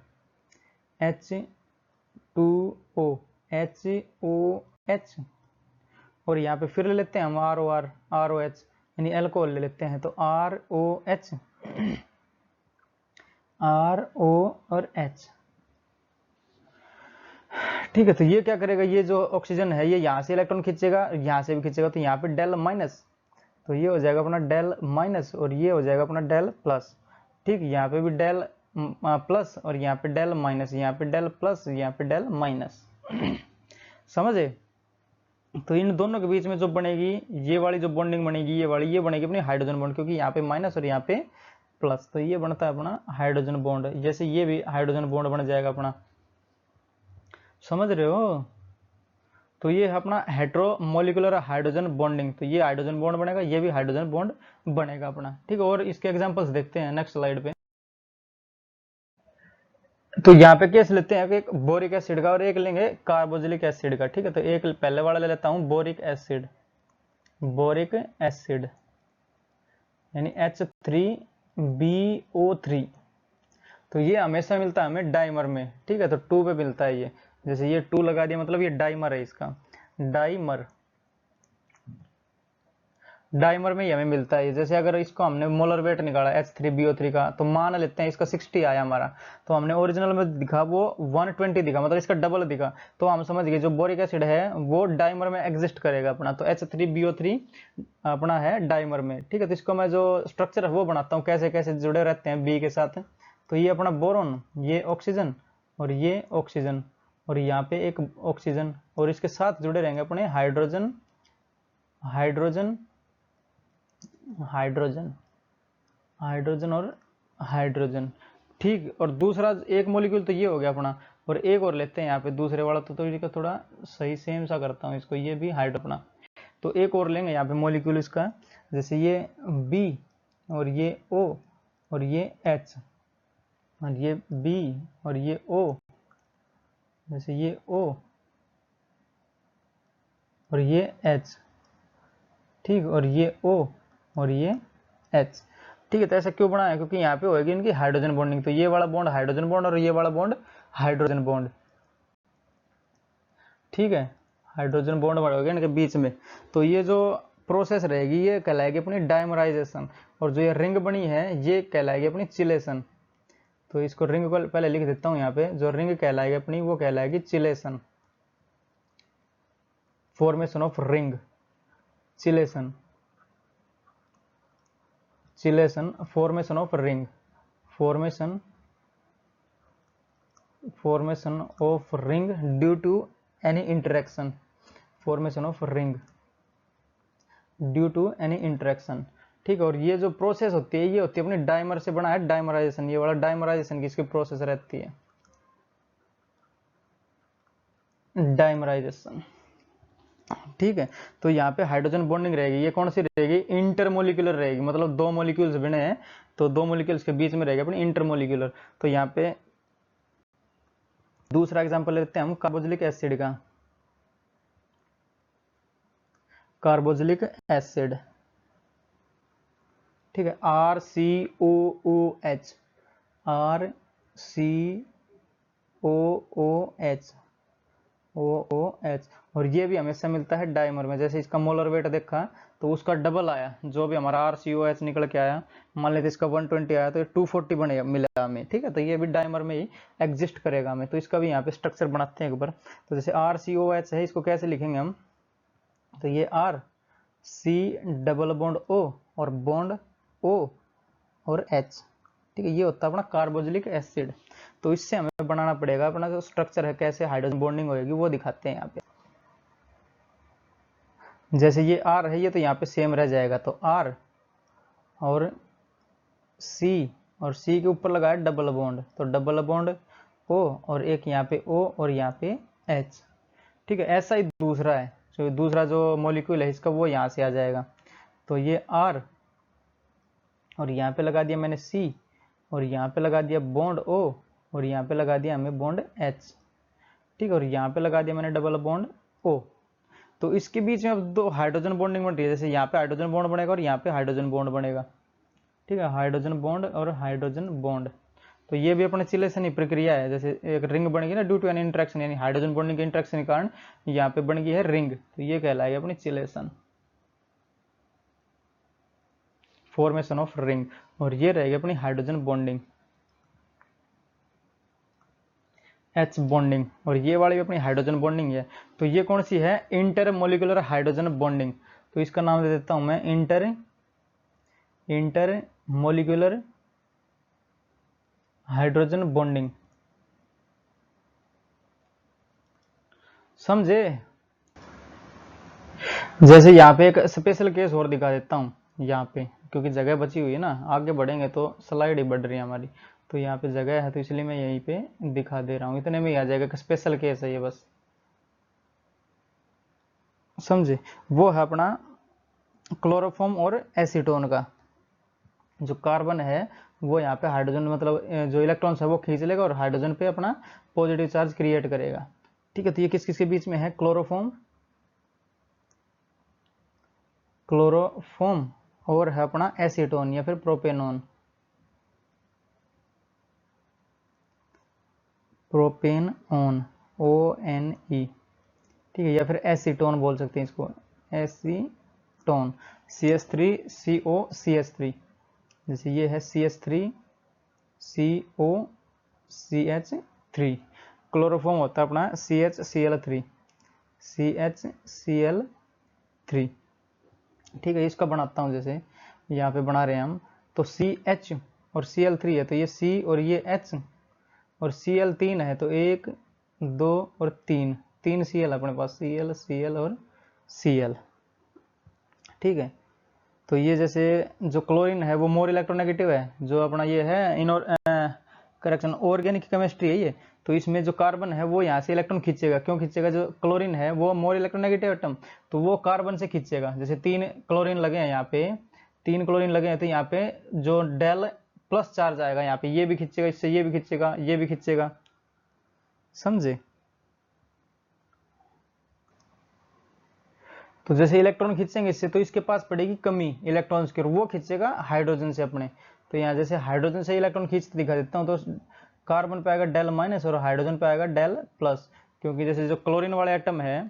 H2O, HOH, और यहाँ पे फिर ले लेते हैं हम ROH, यानी एल्कोहल ले लेते हैं, तो ROH, RO और H, ठीक है। तो ये क्या करेगा, ये जो ऑक्सीजन है ये यहाँ से इलेक्ट्रॉन खींचेगा, यहाँ से भी खींचेगा, तो यहाँ पे डेल माइनस, तो ये हो जाएगा अपना डेल माइनस, और ये हो जाएगा अपना डेल प्लस, ठीक। यहाँ पे भी डेल प्लस, और यहाँ पे डेल माइनस, यहाँ पे डेल प्लस, यहाँ पे डेल माइनस, समझे। तो इन दोनों के बीच में जो बनेगी, ये वाली जो बॉन्डिंग बनेगी, ये वाली, ये बनेगी अपनी हाइड्रोजन बॉन्ड, क्योंकि यहाँ पे माइनस और यहाँ पे प्लस, तो ये बनता है अपना हाइड्रोजन बॉन्ड। जैसे ये भी हाइड्रोजन बॉन्ड बन जाएगा अपना, समझ रहे हो। तो ये है अपना हेट्रोमोलिकुलर हाइड्रोजन बॉन्डिंग, तो ये हाइड्रोजन बॉन्ड बनेगा, ये भी हाइड्रोजन बॉन्ड बनेगा अपना, ठीक है। और इसके एग्जांपल्स देखते हैं नेक्स्ट स्लाइड पे। तो यहाँ पे केस लेते हैं एक बोरिक एसिड का और एक लेंगे कार्बोक्सिलिक एसिड का, ठीक है। तो एक पहले वाला ले लेता हूँ बोरिक एसिड, बोरिक एसिड यानी H3BO3, तो ये हमेशा मिलता है हमें डाइमर में, ठीक है। तो 2 पे मिलता है ये, जैसे ये 2 लगा दिया, मतलब ये डाइमर है इसका, डाइमर। डाइमर में ही हमें मिलता है। जैसे अगर इसको हमने मोलर वेट निकाला H3BO3 का, तो मान लेते हैं इसका 60 आया हमारा, तो हमने ओरिजिनल में दिखा वो 120 दिखा, मतलब इसका डबल दिखा, तो हम समझ गए जो बोरिक एसिड है वो डाइमर में एग्जिस्ट करेगा अपना। तो H3BO3 अपना है डाइमर में, ठीक है। तो इसको मैं जो स्ट्रक्चर है वो बनाता हूँ, कैसे कैसे जुड़े रहते हैं बी के साथ। तो ये अपना बोरोन, ये ऑक्सीजन और ये ऑक्सीजन, और यहाँ पे एक ऑक्सीजन, और इसके साथ जुड़े रहेंगे अपने हाइड्रोजन, हाइड्रोजन, हाइड्रोजन, हाइड्रोजन और हाइड्रोजन, ठीक। और दूसरा एक मॉलिक्यूल तो ये हो गया अपना, और एक और लेते हैं यहाँ पे दूसरे वाला, तो इसका थोड़ा सही सेम सा करता हूँ इसको, ये भी हाइड्रो अपना। तो एक और लेंगे यहाँ पे मॉलिक्यूल इसका, जैसे ये बी और ये ओ और ये एच, और ये बी और ये ओ, जैसे ये ओ और ये एच, ठीक। और ये ओ और ये एच, ठीक है। तो ऐसा क्यों बनाया, क्योंकि यहाँ पे होगी इनकी हाइड्रोजन बॉन्डिंग। तो ये वाला बॉन्ड हाइड्रोजन बॉन्ड और ये वाला बॉन्ड हाइड्रोजन बॉन्ड, ठीक है। हाइड्रोजन बॉन्ड बढ़ोगे इनके बीच में। तो ये जो प्रोसेस रहेगी ये कहलाएगी अपनी डायमराइजेशन, और जो ये रिंग बनी है ये कहलाएगी अपनी चिलेशन। तो इसको रिंग को पहले लिख देता हूँ यहाँ पे, जो रिंग कहलाएगी अपनी वो कहलाएगी chelation, formation of ring, chelation, chelation, formation of ring, formation, formation of ring due to any interaction, formation of ring due to any interaction, ठीक है। और ये जो प्रोसेस होती है ये होती है अपनी डाइमर से बना है डाइमराइजेशन, ये वाला डाइमराइजेशन की इसकी प्रोसेस रहती है, डाइमराइजेशन, ठीक है। तो यहाँ पे हाइड्रोजन बॉन्डिंग रहेगी, ये कौन सी रहेगी, इंटरमोलिकुलर रहेगी, मतलब दो मॉलिक्यूल्स बने हैं तो दो मॉलिक्यूल्स के बीच में रहेगी अपनी इंटरमोलिकुलर। तो यहाँ पे दूसरा एग्जांपल लेते हैं हम कार्बोक्सिलिक एसिड का, कार्बोक्सिलिक एसिड, ठीक है, RCOOH, RCOOH, OOH, और ये भी हमेशा मिलता है डाइमर में। जैसे इसका मोलर वेट देखा तो उसका डबल आया, जो भी हमारा RCOH निकल के आया, मान लेते इसका 120 आया तो ये 240 बनेगा मिला हमें, ठीक है। तो ये भी डाइमर में ही एग्जिस्ट करेगा हमें। तो इसका भी यहाँ पे स्ट्रक्चर बनाते हैं एक बार। तो जैसे RCOH है, इसको कैसे लिखेंगे हम, तो ये R C double bond O और बॉन्ड O और H, ठीक है। ये होता है अपना कार्बोक्सिलिक एसिड। तो इससे हमें बनाना पड़ेगा अपना जो स्ट्रक्चर है, कैसे हाइड्रोजन बॉन्डिंग होगी वो दिखाते हैं यहाँ पे। जैसे ये R है, ये तो यहाँ पे सेम रह जाएगा, तो R और C, और C के ऊपर लगा है डबल बॉन्ड, तो डबल बॉन्ड O और एक यहाँ पे O और यहाँ पे H, ठीक है। ऐसा ही दूसरा है, जो दूसरा जो मॉलिक्यूल है इसका वो यहाँ से आ जाएगा। तो ये R और यहाँ पे लगा दिया मैंने C, और यहाँ पे लगा दिया बॉन्ड O, और यहाँ पे लगा दिया हमें बॉन्ड H, ठीक है। और यहाँ पे लगा दिया मैंने डबल बॉन्ड O। तो इसके बीच में अब दो हाइड्रोजन बॉन्डिंग बन रही है, जैसे यहाँ पे हाइड्रोजन बॉन्ड बनेगा और यहाँ पे हाइड्रोजन बॉन्ड बनेगा, ठीक है, हाइड्रोजन बॉन्ड और हाइड्रोजन बॉन्ड। तो ये भी अपने चिलेशन ही प्रक्रिया है, जैसे एक रिंग बन गई ना ड्यू टू एन इंट्रैक्शन, यानी हाइड्रोजन बॉन्डिंग के इंट्रैक्शन के कारण यहाँ पे बन गई है रिंग, तो ये कहलाएगी अपनी चिलेशन, फॉर्मेशन ऑफ रिंग। और ये रहेगी अपनी हाइड्रोजन बॉन्डिंग, H बॉन्डिंग, और ये वाली भी अपनी हाइड्रोजन बॉन्डिंग है। तो ये कौन सी है, इंटरमोलिकुलर हाइड्रोजन बॉन्डिंग। तो इसका नाम दे देता हूं मैं इंटरमोलिकुलर हाइड्रोजन बॉन्डिंग, समझे। जैसे यहाँ पे एक स्पेशल केस और दिखा देता हूँ यहाँ पे, क्योंकि जगह बची हुई है ना, आगे बढ़ेंगे तो स्लाइड ही बढ़ रही है हमारी, तो यहाँ पे जगह है तो इसलिए मैं यहीं पे दिखा दे रहा हूँ, इतने में ही आ जाएगा। स्पेशल केस है ये, बस समझे। वो है अपना क्लोरोफॉर्म और एसीटोन का, जो कार्बन है वो यहाँ पे हाइड्रोजन, मतलब जो इलेक्ट्रॉन्स है वो खींच लेगा और हाइड्रोजन पे अपना पॉजिटिव चार्ज क्रिएट करेगा, ठीक है। तो ये किस किस के बीच में है, क्लोरोफॉर्म, क्लोरोफॉर्म और है अपना एसीटोन या फिर प्रोपेनोन, प्रोपेनॉन, ONE, ठीक है, या फिर एसीटोन बोल सकते हैं इसको, एसीटोन, टोन। CH3COCH3, जैसे ये है CH3COCH3। क्लोरोफॉर्म होता है अपना CHCl3, CHCl3। ठीक है, इसका बनाता हूँ, जैसे यहाँ पे बना रहे हैं हम, तो CH और Cl3 है तो ये C और ये H, और Cl 3 है तो 1 2 और 3 Cl अपने पास, Cl और Cl। ठीक है, तो ये जैसे जो क्लोरीन है वो मोर इलेक्ट्रोनेगेटिव है, जो अपना ये है करेक्शन ऑर्गेनिक केमिस्ट्री है ये, तो इसमें जो कार्बन है वो यहाँ से इलेक्ट्रॉन खींचेगा। क्यों खींचेगा? जो क्लोरीन है वो मोर इलेक्ट्रोनेगेटिव एटम, तो वो कार्बन से खींचेगा। जैसे 3 क्लोरीन लगे हैं यहाँ पे, 3 क्लोरीन लगे हैं, तो यहाँ पे जो डेल प्लस चार्ज आएगा यहाँ पे, ये भी खींचेगा, इससे ये भी खींचेगा, ये भी खींचेगा। समझे? तो जैसे इलेक्ट्रॉन खींचेंगे इससे, तो इसके पास पड़ेगी कमी इलेक्ट्रॉन्स की, और वो खींचेगा हाइड्रोजन से अपने। तो यहाँ जैसे हाइड्रोजन से इलेक्ट्रॉन खींचते दिखा देता हूँ, तो कार्बन पे आएगा डेल माइनस और हाइड्रोजन पे आएगा डेल प्लस, क्योंकि जैसे जो क्लोरीन वाले एटम है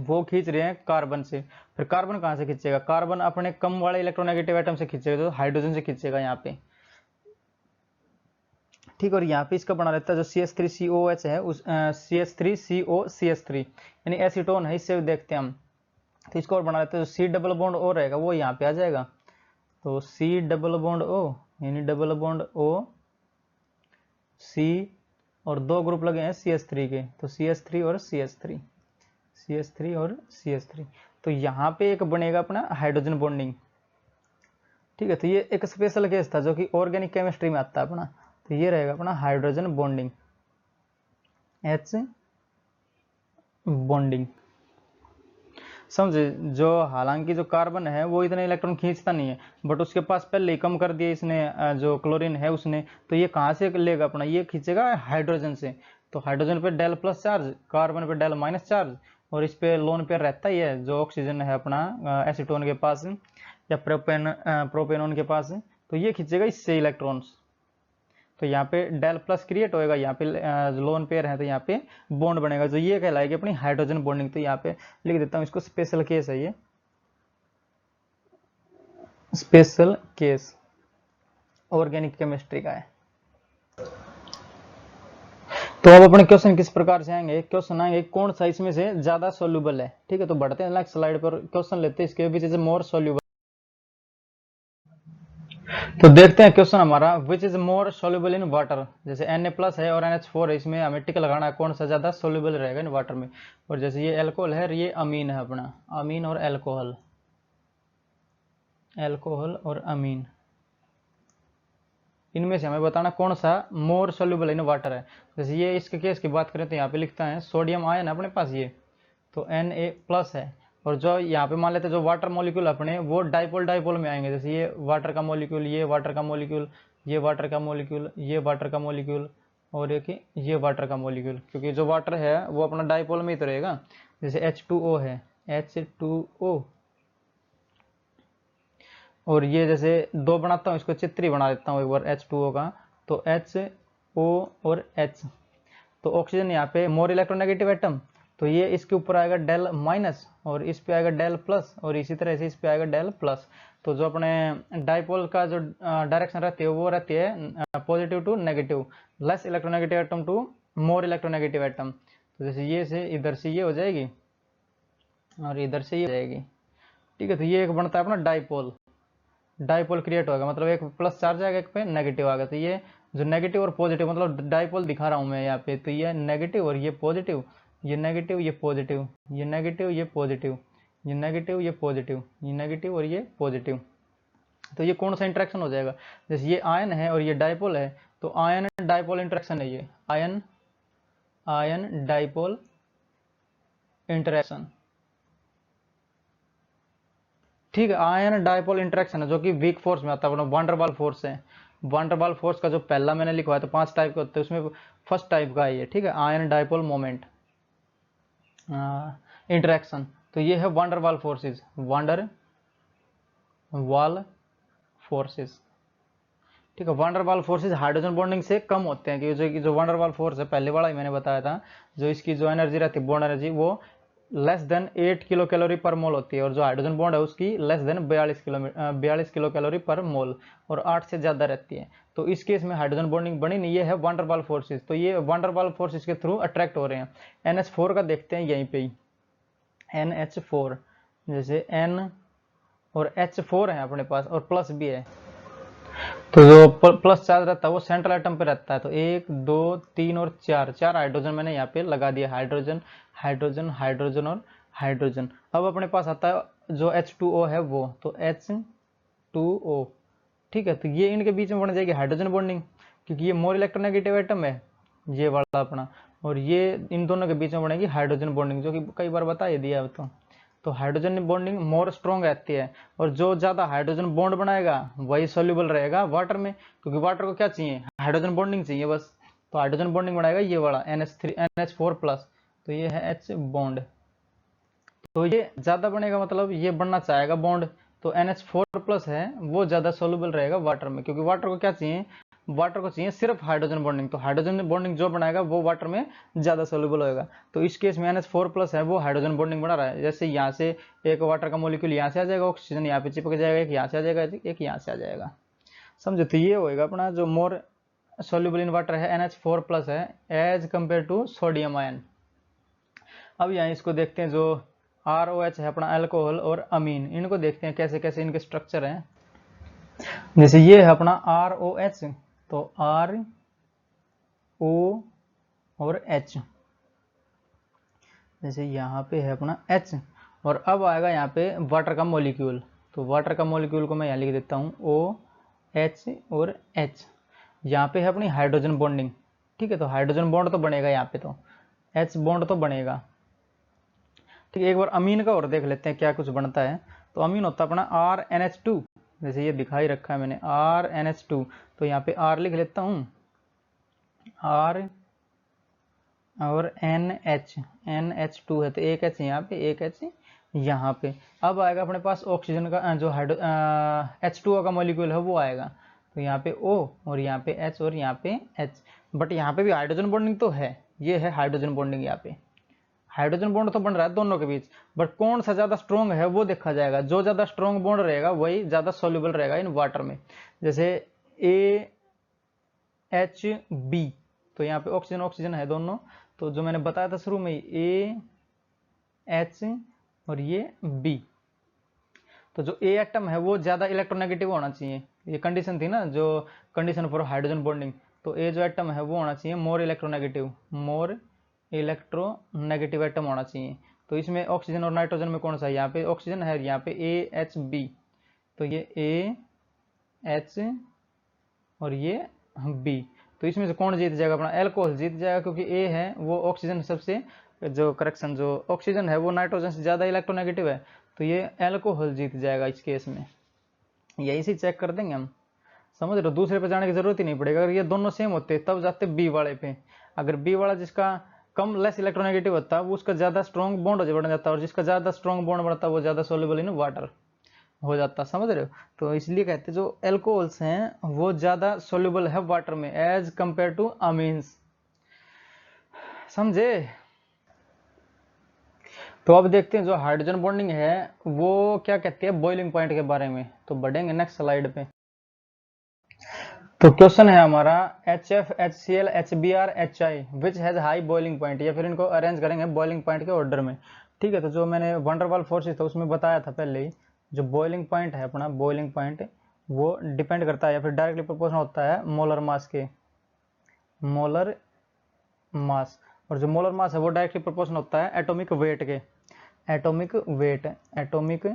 वो खींच रहे हैं कार्बन से। फिर कार्बन कहाँ से खींचेगा? कार्बन अपने कम वाले इलेक्ट्रोनेगेटिव एटम से खींचेगा, तो हाइड्रोजन से खींचेगा यहाँ पे। ठीक, और यहाँ पे इसका बना रहता है जो CH3COH है, उस CH3COCH3 यानी एसीटोन है, इससे देखते हैं हम। तो इसको और बना लेते हैं, जो C डबल बॉन्ड O रहेगा वो यहाँ पे आ जाएगा, तो C डबल बॉन्ड O यानी डबल बॉन्ड O C, और 2 ग्रुप लगे हैं CH3 के, तो CH3 और CH3, CH3 और CH3। तो यहाँ पे एक बनेगा अपना हाइड्रोजन बॉन्डिंग। ठीक है, तो ये एक स्पेशल केस था जो कि ऑर्गेनिक केमिस्ट्री में आता है अपना। तो ये रहेगा अपना हाइड्रोजन बॉन्डिंग, H बॉन्डिंग। समझे? जो हालांकि जो कार्बन है वो इतने इलेक्ट्रॉन खींचता नहीं है, बट उसके पास पहले ही कम कर दिया इसने, जो क्लोरीन है उसने, तो ये कहाँ से लेगा अपना? ये खींचेगा हाइड्रोजन से। तो हाइड्रोजन पे डेल प्लस चार्ज, कार्बन पे डेल माइनस चार्ज, और इस पे लोन पेयर रहता ही है जो ऑक्सीजन है अपना एसीटोन के पास या प्रोपेनोन के पास, तो ये खींचेगा इससे इलेक्ट्रॉन्स। तो यहाँ पे डेल प्लस क्रिएट होएगा, यहाँ पे लोन पेयर है तो यहाँ पे बॉन्ड बनेगा, जो ये कहलाएगी अपनी हाइड्रोजन बॉन्डिंग। तो यहाँ पे लिख देता हूँ इसको, स्पेशल केस है ये, स्पेशल केस ऑर्गेनिक केमिस्ट्री का है। तो अब अपने क्वेश्चन किस प्रकार से आएंगे? क्वेश्चन आएंगे कौन सा इसमें से ज्यादा सोल्यूबल है। ठीक है, तो बढ़ते हैं नेक्स्ट स्लाइड पर, क्वेश्चन लेते हैं इसके विच इज मोर सोल्यूबल। तो देखते हैं क्वेश्चन हमारा, which is more soluble in water. जैसे Na+ है और NH4 है, इसमें हमें टिक लगाना है कौन सा ज्यादा सोल्यूबल रहेगा इन वाटर में। और जैसे ये एल्कोहल है, ये अमीन है अपना, अमीन और एल्कोहल, एल्कोहल और अमीन, इनमें से हमें बताना कौन सा मोर सोल्यूबल इन वाटर है। जैसे ये इसके केस की बात करें तो यहाँ पे लिखता है सोडियम आयन है अपने पास ये, तो Na+ है, और जो यहाँ पे मान लेते हैं जो वाटर मॉलिक्यूल अपने वो डाइपोल डाइपोल में आएंगे। जैसे ये वाटर का मॉलिक्यूल, ये वाटर का मॉलिक्यूल, ये वाटर का मॉलिक्यूल, ये वाटर का मॉलिक्यूल, और एक ये वाटर का मॉलिक्यूल, क्योंकि जो वाटर है वो अपना डाइपोल में ही तो रहेगा। जैसे H2O है, H2O, और ये जैसे 2 बनाता हूँ, इसको चित्र ही बना देता हूँ एक बार H2O का, तो HO और H, तो ऑक्सीजन यहाँ पे मोर इलेक्ट्रोनेगेटिव एटम, तो ये इसके ऊपर आएगा डेल माइनस, और इस पे आएगा डेल प्लस, और इसी तरह से इस पे आएगा डेल प्लस। तो जो अपने डाइपोल का जो डायरेक्शन रहती है वो रहती है positive to negative, less electronegative atom to more electronegative atom. तो जैसे ये से इधर से ये हो जाएगी और इधर से ये हो जाएगी। ठीक है, तो ये एक बनता है अपना डाइपोल, डाइपोल क्रिएट होगा, मतलब एक प्लस चार्ज आएगा, एक पे नेगेटिव आ गया। तो ये जो नेगेटिव और पॉजिटिव, मतलब डाइपोल दिखा रहा हूं मैं यहाँ पे, तो ये नेगेटिव और ये पॉजिटिव, ये नेगेटिव ये पॉजिटिव, ये नेगेटिव ये पॉजिटिव, ये नेगेटिव ये पॉजिटिव, ये नेगेटिव और ये पॉजिटिव। तो ये कौन सा इंटरेक्शन हो जाएगा? जैसे ये आयन है और ये डाइपोल है, तो आयन डाइपोल इंटरेक्शन है ये, आयन आयन डाइपोल इंटरेक्शन। ठीक है, आयन डाइपोल इंटरेक्शन है जो कि वीक फोर्स में आता है, वांडरवाल फोर्स है। वांडरवाल फोर्स का जो पहला मैंने लिखवाया, तो 5 टाइप के होते हैं, उसमें फर्स्ट टाइप का है ये। ठीक है, आयन डाइपोल मोमेंट इंटरेक्शन, तो ये है वांडरवाल फोर्सेस, वांडर वाल फोर्सेस। ठीक है, वांडरवाल फोर्सेस हाइड्रोजन बॉन्डिंग से कम होते हैं, क्योंकि जो वांडरवाल फोर्स है पहले वाला ही मैंने बताया था, जो इसकी जो एनर्जी रहती है बॉन्ड एनर्जी, वो लेस देन 8 किलो कैलोरी पर मोल होती है, और जो हाइड्रोजन बॉन्ड है उसकी लेस देन 42 किलो कैलोरी पर मोल, और 8 से ज़्यादा रहती है। तो इस केस में हाइड्रोजन बॉन्डिंग बनी नहीं, ये है वांडरवाल फोर्सेस। तो ये वांडरवाल फोर्सेस के थ्रू अट्रैक्ट हो रहे हैं। NH4 का देखते हैं यहीं पे ही, NH4, जैसे N और H4 है अपने पास, और प्लस भी है, तो जो प्लस चार्ज रहता है वो सेंट्रल एटम पे रहता है। तो 1 2 3 और 4 हाइड्रोजन मैंने यहाँ पे लगा दिया, हाइड्रोजन हाइड्रोजन हाइड्रोजन और हाइड्रोजन। अब अपने पास आता है जो H2O है वो, तो H2O, ठीक है। तो ये इनके बीच में बन जाएगी हाइड्रोजन बॉन्डिंग, क्योंकि ये मोर इलेक्ट्रोनेगेटिव एटम है ये वाला अपना, और ये इन दोनों के बीच में बनेगी हाइड्रोजन बॉन्डिंग, जो कि कई बार बता ही दिया है। तो हाइड्रोजन बॉन्डिंग मोर स्ट्रॉन्ग रहती है, और जो ज़्यादा हाइड्रोजन बॉन्ड बनाएगा वही सोल्यूबल रहेगा वाटर में, क्योंकि वाटर को क्या चाहिए, हाइड्रोजन बॉन्डिंग चाहिए बस। तो हाइड्रोजन बॉन्डिंग बनाएगा ये वाला NH4+, तो ये है H बॉन्ड। तो ये ज़्यादा बनेगा, मतलब ये बनना चाहेगा बॉन्ड, तो NH4+ है वो ज़्यादा सोल्यूबल रहेगा वाटर में, क्योंकि वाटर को क्या चाहिए, वाटर को चाहिए सिर्फ हाइड्रोजन बॉन्डिंग। तो हाइड्रोजन बॉन्डिंग जो बनाएगा वो वाटर में ज़्यादा सोल्यूबल होगा। तो इस केस में NH4+ है वो हाइड्रोजन बॉन्डिंग बना रहा है। जैसे यहाँ से एक वाटर का मोलिक्यूल यहाँ से आ जाएगा, ऑक्सीजन यहाँ पे चिपक जाएगा, एक यहाँ से आ जाएगा, एक यहाँ से आ जाएगा, समझे। तो ये होएगा अपना जो मोर सोल्यूबल इन वाटर है NH4+ है as compare to sodium ion. अब यहाँ इसको देखते हैं, जो ROH है अपना अल्कोहल और अमीन, इनको देखते हैं कैसे कैसे इनके स्ट्रक्चर हैं। जैसे ये है अपना ROH, तो R O और H, जैसे यहाँ पे है अपना H, और अब आएगा यहाँ पे वाटर का मॉलिक्यूल। तो वाटर का मॉलिक्यूल को मैं यहाँ लिख देता हूँ OH और H। यहाँ पे है अपनी हाइड्रोजन बॉन्डिंग, ठीक है। तो हाइड्रोजन बॉन्ड तो बनेगा यहाँ पे, तो H बॉन्ड तो बनेगा, ठीक है। एक बार अमीन का और देख लेते हैं क्या कुछ बनता है। तो अमीन होता है अपना RNH2, जैसे ये दिखाई रखा है मैंने RNH2, तो यहाँ पे R लिख लेता हूँ, R और NH2 है, तो एक H यहाँ पे, एक H यहाँ पे। अब आएगा अपने पास ऑक्सीजन का जो H2O का मॉलिक्यूल है वो आएगा, तो यहाँ पे O और यहाँ पे H और यहाँ पे H, बट यहाँ पे भी हाइड्रोजन बॉन्डिंग तो है, ये है हाइड्रोजन बॉन्डिंग, यहाँ पे हाइड्रोजन बॉन्ड तो बन रहा है दोनों के बीच, बट कौन सा ज्यादा स्ट्रॉन्ग है वो देखा जाएगा। जो ज्यादा स्ट्रॉन्ग बॉन्ड रहेगा वही ज्यादा सोल्यूबल रहेगा इन वाटर में। जैसे AHB, तो यहाँ पे ऑक्सीजन ऑक्सीजन है दोनों, तो जो मैंने बताया था शुरू में AH और ये B, तो जो A एटम है वो ज्यादा इलेक्ट्रोनेगेटिव होना चाहिए, ये कंडीशन थी ना जो कंडीशन फॉर हाइड्रोजन बॉन्डिंग। तो A जो एटम है वो होना चाहिए मोर इलेक्ट्रोनेगेटिव एटम होना चाहिए। तो इसमें ऑक्सीजन और नाइट्रोजन में कौन सा है, यहाँ पे ऑक्सीजन है, यहाँ पे AHB, तो ये AH और ये B। तो इसमें से कौन जीत जाएगा, अपना अल्कोहल जीत जाएगा, क्योंकि A है वो ऑक्सीजन सबसे, जो करेक्शन जो ऑक्सीजन है वो नाइट्रोजन से ज़्यादा इलेक्ट्रोनेगेटिव है, तो ये अल्कोहल जीत जाएगा इस केस में। यही से चेक कर देंगे हम, समझ रहे हो, दूसरे पे जाने की जरूरत ही नहीं पड़ेगी। अगर ये दोनों सेम होते तब जाते B वाले पे। अगर B वाला जिसका कम लेस इलेक्ट्रोनेगेटिव होता है वो उसका ज़्यादा स्ट्रॉन्ग बॉन्ड बन जाता है, और जिसका ज़्यादा स्ट्रॉन्ग बॉन्ड बनता है वो ज़्यादा सोल्यूबल इन वाटर हो जाता, समझ रहे हो। तो इसलिए कहते हैं जो एल्कोहल्स हैं वो ज्यादा सोल्यूबल है वाटर में एज कंपेयर टू अमीन्स, समझे। तो अब देखते हैं जो हाइड्रोजन बॉन्डिंग है वो क्या कहती है बॉइलिंग पॉइंट के बारे में। तो बढ़ेंगे नेक्स्ट स्लाइड पे। तो क्वेश्चन है हमारा HF HCl HBr HI which has high boiling point, या फिर इनको अरेंज करेंगे बॉइलिंग पॉइंट के ऑर्डर में, ठीक है। तो जो मैंने वंडरवाल फोर्सेस था उसमें बताया था पहले ही, जो बॉइलिंग पॉइंट है अपना, बॉइलिंग पॉइंट वो डिपेंड करता है या फिर डायरेक्टली प्रोपोर्शनल होता है मोलर मास के, मोलर मास। और जो मोलर मास है वो डायरेक्टली प्रोपोर्शनल होता है एटॉमिक वेट के, एटॉमिक वेट, एटॉमिक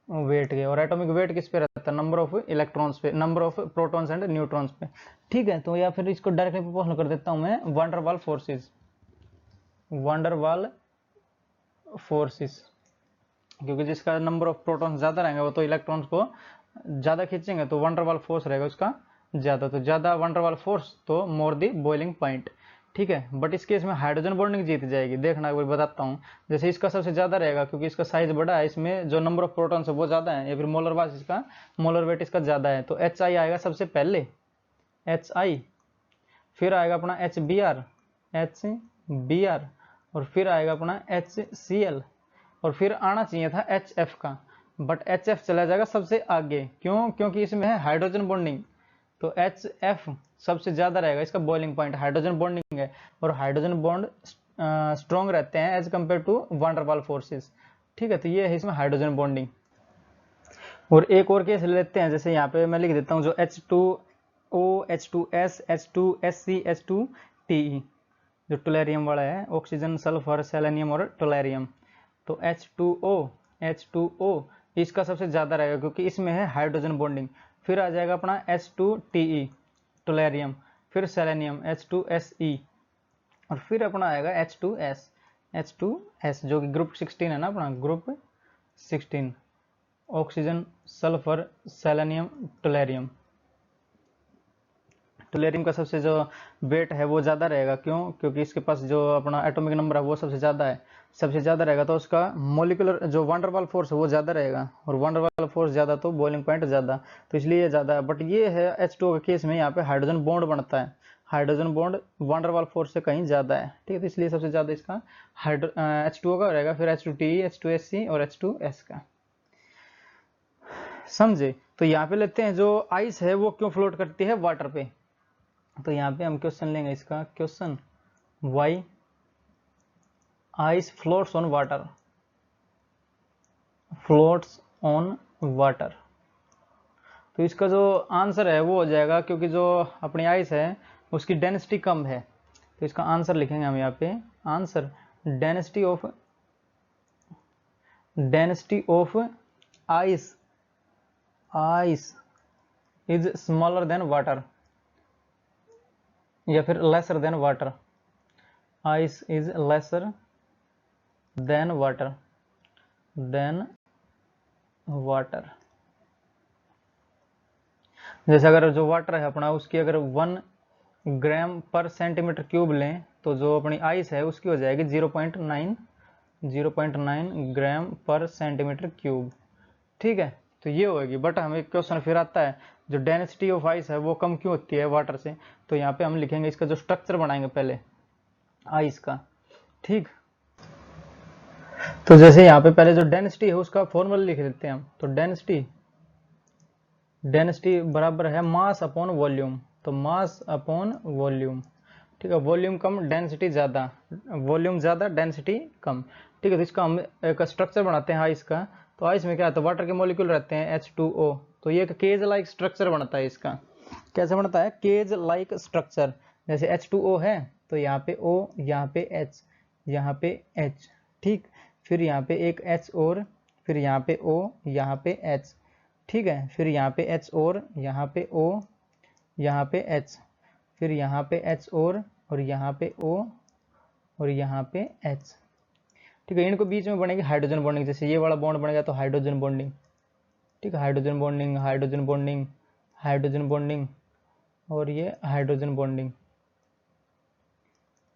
वेट के। और एटॉमिक वेट किस पे रहता है, नंबर ऑफ इलेक्ट्रॉन्स पे, number of protons and neutrons पे, ठीक है। तो या फिर इसको डायरेक्टली प्रोपोर्शनल कर देता हूं मैं वंडरवाल फोर्सेस, वंडरवाल फोर्सेस, क्योंकि जिसका नंबर ऑफ प्रोटॉन्स ज्यादा रहेंगे वो तो इलेक्ट्रॉन्स को ज्यादा खींचेंगे, तो वंडरवाल फोर्स रहेगा उसका ज्यादा, तो ज्यादा वंडरवाल फोर्स तो मोर दी बॉइलिंग पॉइंट, ठीक है। बट इस केस में हाइड्रोजन बॉन्डिंग जीत जाएगी, देखना एक बार बताता हूँ। जैसे इसका सबसे ज्यादा रहेगा क्योंकि इसका साइज बड़ा है, इसमें जो नंबर ऑफ प्रोटॉन्स है वो ज्यादा है, या फिर मोलर मास इसका, मोलर वेट इसका ज्यादा है, तो HI आएगा सबसे पहले, HI, फिर आएगा अपना HBr, HBr, और फिर आएगा अपना HCl, और फिर आना चाहिए था HF का, बट HF चला जाएगा सबसे आगे। क्यों? क्योंकि इसमें है हाइड्रोजन बॉन्डिंग, तो HF सबसे ज्यादा रहेगा, इसका बॉइलिंग पॉइंट हाइड्रोजन बॉन्डिंग है, और हाइड्रोजन बॉन्ड स्ट्रॉन्ग रहते हैं as compare to van der Waals forces. ठीक है, तो ये है इसमें हाइड्रोजन बॉन्डिंग। और एक और केस ले लेते हैं, जैसे यहाँ पे मैं लिख देता हूँ जो H2O, H2S, H2SC, H2Te, जो टोलेरियम वाला है, ऑक्सीजन, सल्फर, सेलेनियम और टोलेरियम। तो H2O इसका सबसे ज्यादा रहेगा क्योंकि इसमें है हाइड्रोजन बॉन्डिंग। फिर आ जाएगा अपना H2Te टोलेरियम, फिर सेलेनियम H2Se, और फिर अपना आएगा H2S जो कि ग्रुप 16 है ना अपना, ग्रुप 16, ऑक्सीजन, सल्फर, सेलेनियम, टोलेरियम। टोलेरियम का सबसे जो वेट है वो ज़्यादा रहेगा। क्यों? क्योंकि इसके पास जो अपना एटॉमिक नंबर है वो सबसे ज़्यादा है, सबसे ज़्यादा रहेगा, तो उसका मोलिकुलर जो वान डेर वाल फोर्स है वो ज़्यादा रहेगा, और वान डेर वाल फोर्स ज़्यादा तो बॉइलिंग पॉइंट ज़्यादा, तो इसलिए ये ज़्यादा है। बट ये है H2O के केस में यहाँ पे हाइड्रोजन बॉन्ड बनता है, हाइड्रोजन बॉन्ड वान डेर वाल फोर्स से कहीं ज़्यादा है। ठीक है, तो इसलिए सबसे ज़्यादा इसका H2O का रहेगा, फिर H2Te, H2SC और H2S का। समझे? तो यहाँ पे लेते हैं जो आइस है वो क्यों फ्लोट करती है वाटर पे। तो यहाँ पे हम क्वेश्चन लेंगे इसका, question Y ice floats on water, floats on water. तो इसका जो आंसर है वो हो जाएगा, क्योंकि जो अपनी आइस है उसकी डेंसिटी कम है, तो इसका आंसर लिखेंगे हम यहाँ पे, answer density of ice is smaller than water, या फिर lesser than water, ice is lesser than water, जैसे अगर जो वाटर है अपना उसकी अगर 1 ग्राम पर सेंटीमीटर क्यूब लें, तो जो अपनी आइस है उसकी हो जाएगी 0.9 ग्राम पर सेंटीमीटर क्यूब। ठीक है, तो ये होगी। बट हमें क्वेश्चन फिर आता है जो डेंसिटी ऑफ आइस है वो कम क्यों होती है वाटर से, तो यहाँ पे हम लिखेंगे इसका जो स्ट्रक्चर बनाएंगे पहले आइस का। ठीक, तो जैसे यहाँ पे पहले जो डेंसिटी है उसका फॉर्मूला लिख देते हैं हम, तो डेंसिटी बराबर है मास अपॉन वॉल्यूम, तो मास अपॉन वॉल्यूम। ठीक है, वॉल्यूम कम डेंसिटी ज्यादा, वॉल्यूम ज्यादा डेंसिटी कम। ठीक है, तो इसका हम एक स्ट्रक्चर बनाते हैं आइस का। तो आइस में क्या होता है, वाटर के मॉलिक्यूल रहते हैं H2O, तो ये एक केज लाइक स्ट्रक्चर बनता है इसका। कैसे बनता है? Cage like structure. जैसे H2O है तो यहाँ पे O, यहाँ पे H, यहाँ पे H। ठीक, फिर यहाँ पे एक H और, फिर यहाँ पे O, यहाँ पे H। ठीक है, फिर यहाँ पे H और, यहाँ पे O, यहाँ पे H, फिर यहाँ पे H और यहाँ पे O और यहाँ पे H। ठीक है, इनको बीच में बनेगी हाइड्रोजन बॉन्डिंग, जैसे ये वाला बॉन्ड बनेगा तो हाइड्रोजन बॉन्डिंग। ठीक है, hydrogen bonding, hydrogen bonding, hydrogen bonding और ये हाइड्रोजन बॉन्डिंग।